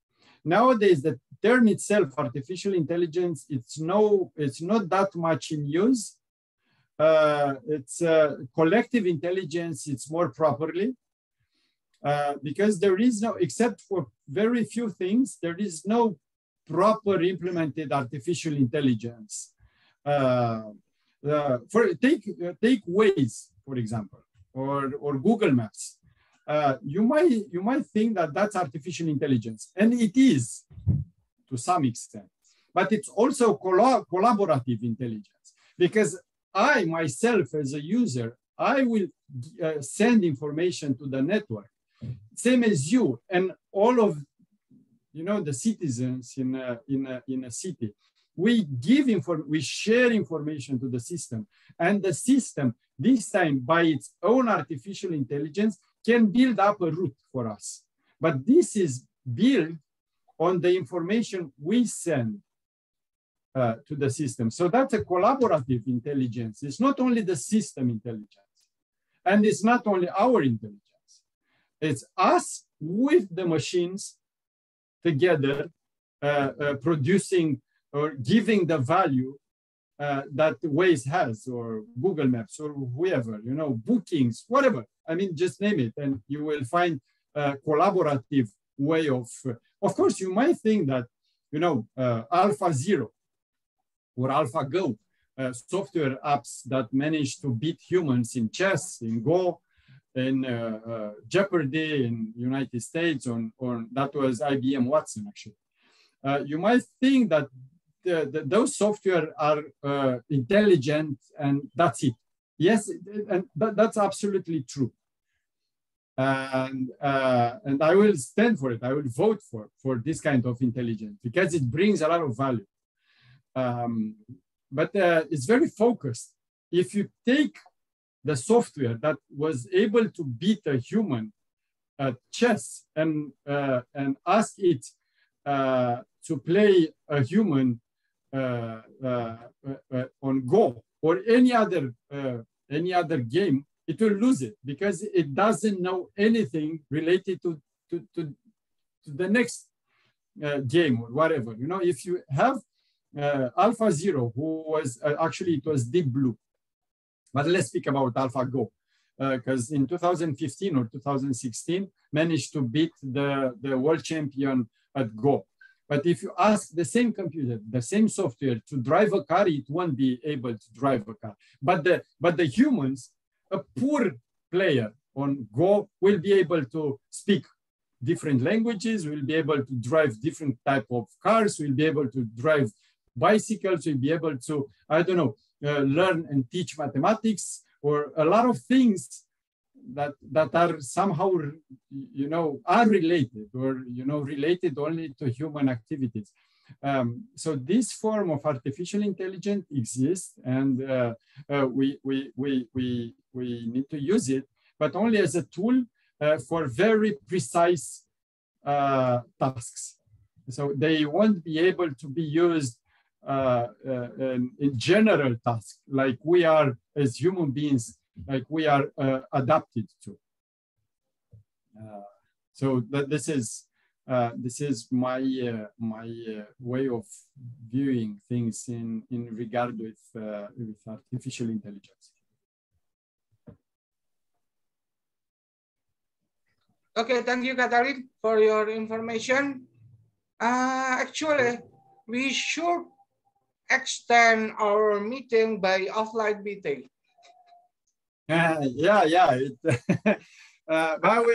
Nowadays, the term itself, artificial intelligence, it's not that much in use. It's collective intelligence, it's more properly. Because there is no, except for very few things, there is no proper implemented artificial intelligence. Take Waze, for example, or Google Maps. You might think that that's artificial intelligence, and it is to some extent, but it's also collaborative intelligence, because I myself as a user, I will send information to the network, same as you and all of the citizens in a city. We share information to the system, and the system, this time by its own artificial intelligence, can build up a route for us. But this is built on the information we send to the system. So that's a collaborative intelligence. It's not only the system intelligence, and it's not only our intelligence. It's us with the machines together, producing or giving the value that Waze has, or Google Maps, or whoever, bookings, whatever. I mean, just name it, and you will find a collaborative way of course, you might think that, AlphaZero or Alphago, software apps that manage to beat humans in chess, in Go, in Jeopardy in United States, or that was IBM Watson, actually. You might think that those software are intelligent and that's it. Yes, and that's absolutely true. And I will stand for it. I will vote for this kind of intelligence because it brings a lot of value. But it's very focused. If you take the software that was able to beat a human at chess and ask it to play a human on Go or any other game, it will lose it because it doesn't know anything related to the next game or whatever. If you have AlphaZero, who was actually, it was Deep Blue, but let's speak about AlphaGo. because in 2015 or 2016 managed to beat the world champion at Go. But if you ask the same computer, the same software to drive a car, it won't be able to drive a car. But the humans, a poor player on Go will be able to speak different languages, will be able to drive different type of cars, will be able to drive bicycles, will be able to, I don't know, learn and teach mathematics, or a lot of things that are somehow, you know, unrelated, or, you know, related only to human activities. So this form of artificial intelligence exists, and we need to use it, but only as a tool for very precise tasks. So they won't be able to be used in general tasks like we are as human beings, like we are adapted to. So that this is my way of viewing things in regard with artificial intelligence. Okay, thank you, Cătălin, for your information. Actually, we should extend our meeting by offline meeting. Yeah. But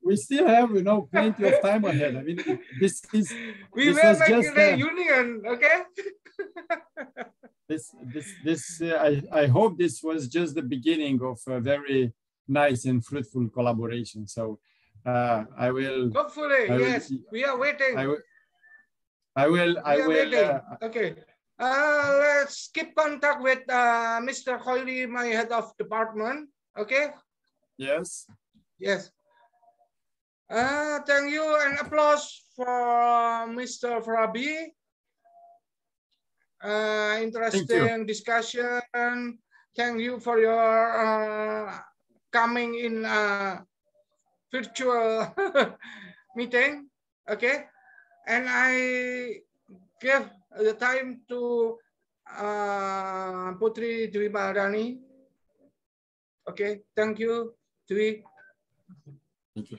we still have, you know, plenty of time ahead. I mean, this will was make just a reunion, okay? I hope this was just the beginning of a very nice and fruitful collaboration. So I will. Hopefully, yes. We are waiting. I will. Okay. Let's keep contact with Mr. Khoiri, my head of department. Okay. Yes. Yes. Thank you, and applause for Mr. Vrabie. Interesting discussion. Thank you for your coming in virtual meeting. Okay, and I give the time to Putri Dwi Maharani. Okay, thank you, Dwi. Thank you.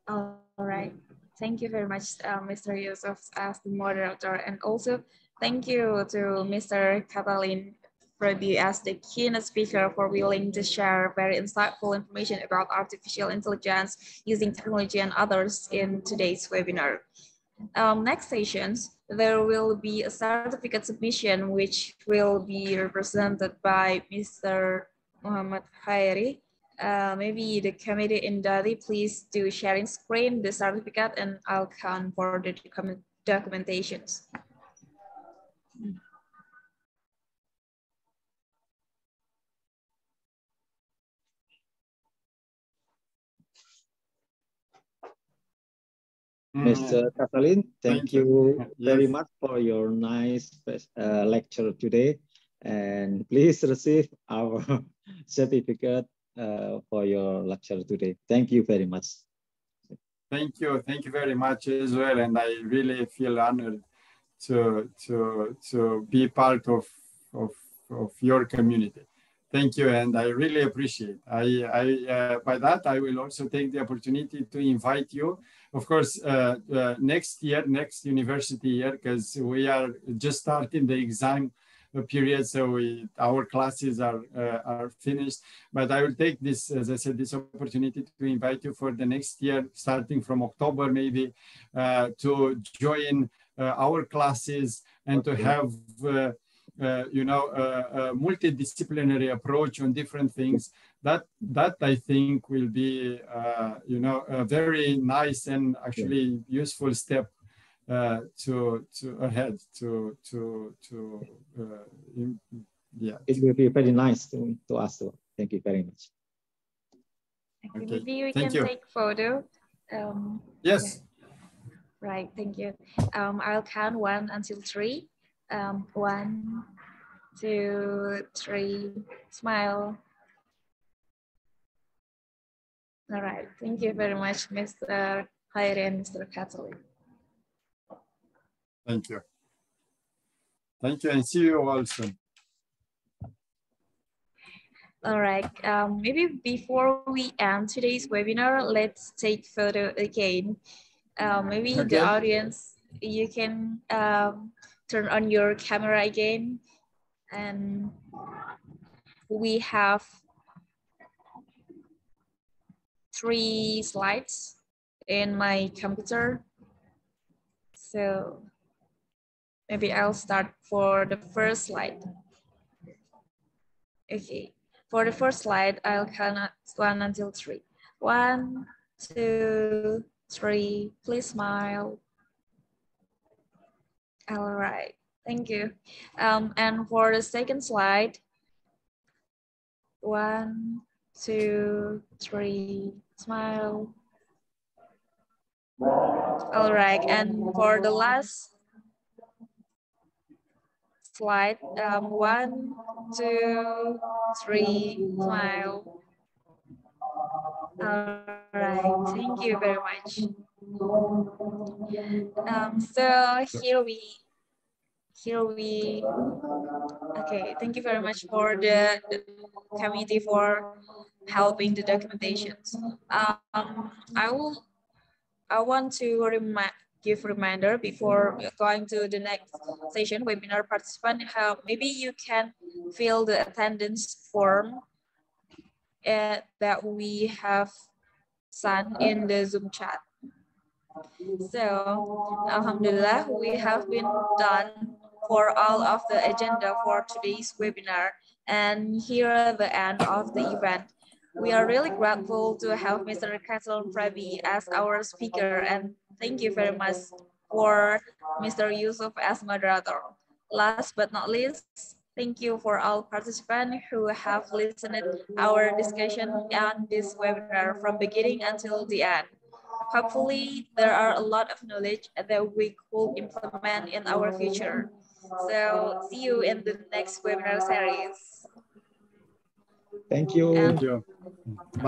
All right. Thank you very much, Mr. Yusuf, as the moderator, and also thank you to Mr. Cătălin Vrabie as the keynote speaker for willing to share very insightful information about artificial intelligence using technology and others in today's webinar. Next sessions, there will be a certificate submission which will be represented by Mr. Moh Khoiri. Maybe the committee in Dali, please do sharing screen the certificate, and I'll count for the documentations. Mr. Cătălin, thank you very much for your nice lecture today, and please receive our certificate for your lecture today. Thank you very much. Thank you very much as well, and I really feel honored to be part of your community. Thank you, and I really appreciate. By that, I will also take the opportunity to invite you, of course, next university year, because we are just starting the exam period, so our classes are finished. But I will take this, as I said, this opportunity to invite you for the next year, starting from October maybe, to join our classes and to have you know, a multidisciplinary approach on different things. That I think will be you know, a very nice and actually useful step to ahead yeah. It will be very nice to us. So thank you very much. Okay. Maybe we can take photo. Yes. Yeah. Right. Thank you. I'll count 1 until 3. 1, 2, 3. Smile. All right. Thank you very much, Mr. Khoiri and Mr. Cătălin. Thank you. Thank you, and see you all soon. All right, maybe before we end today's webinar, let's take photo again. Maybe Okay. the audience, you can turn on your camera again, and we have 3 slides in my computer. So maybe I'll start for the first slide. Okay, for the first slide, I'll count 1 until 3. 1, 2, 3, please smile. All right, thank you. And for the second slide, 1, 2, 3, smile. All right, and for the last slide, 1, 2, 3, smile. All right, thank you very much. So here we, okay, thank you very much for the committee for helping the documentations. I want to give reminder before going to the next session, webinar participant, maybe you can fill the attendance form that we have sent in the Zoom chat. So, Alhamdulillah, we have been done for all of the agenda for today's webinar. And here at the end of the event, we are really grateful to have Mr. Cătălin Vrabie as our speaker, and thank you very much for Mr. Yusuf as moderator. Last but not least, thank you for all participants who have listened to our discussion on this webinar from beginning until the end. Hopefully, there are a lot of knowledge that we could implement in our future. So see you in the next webinar series. Thank you. Thank you.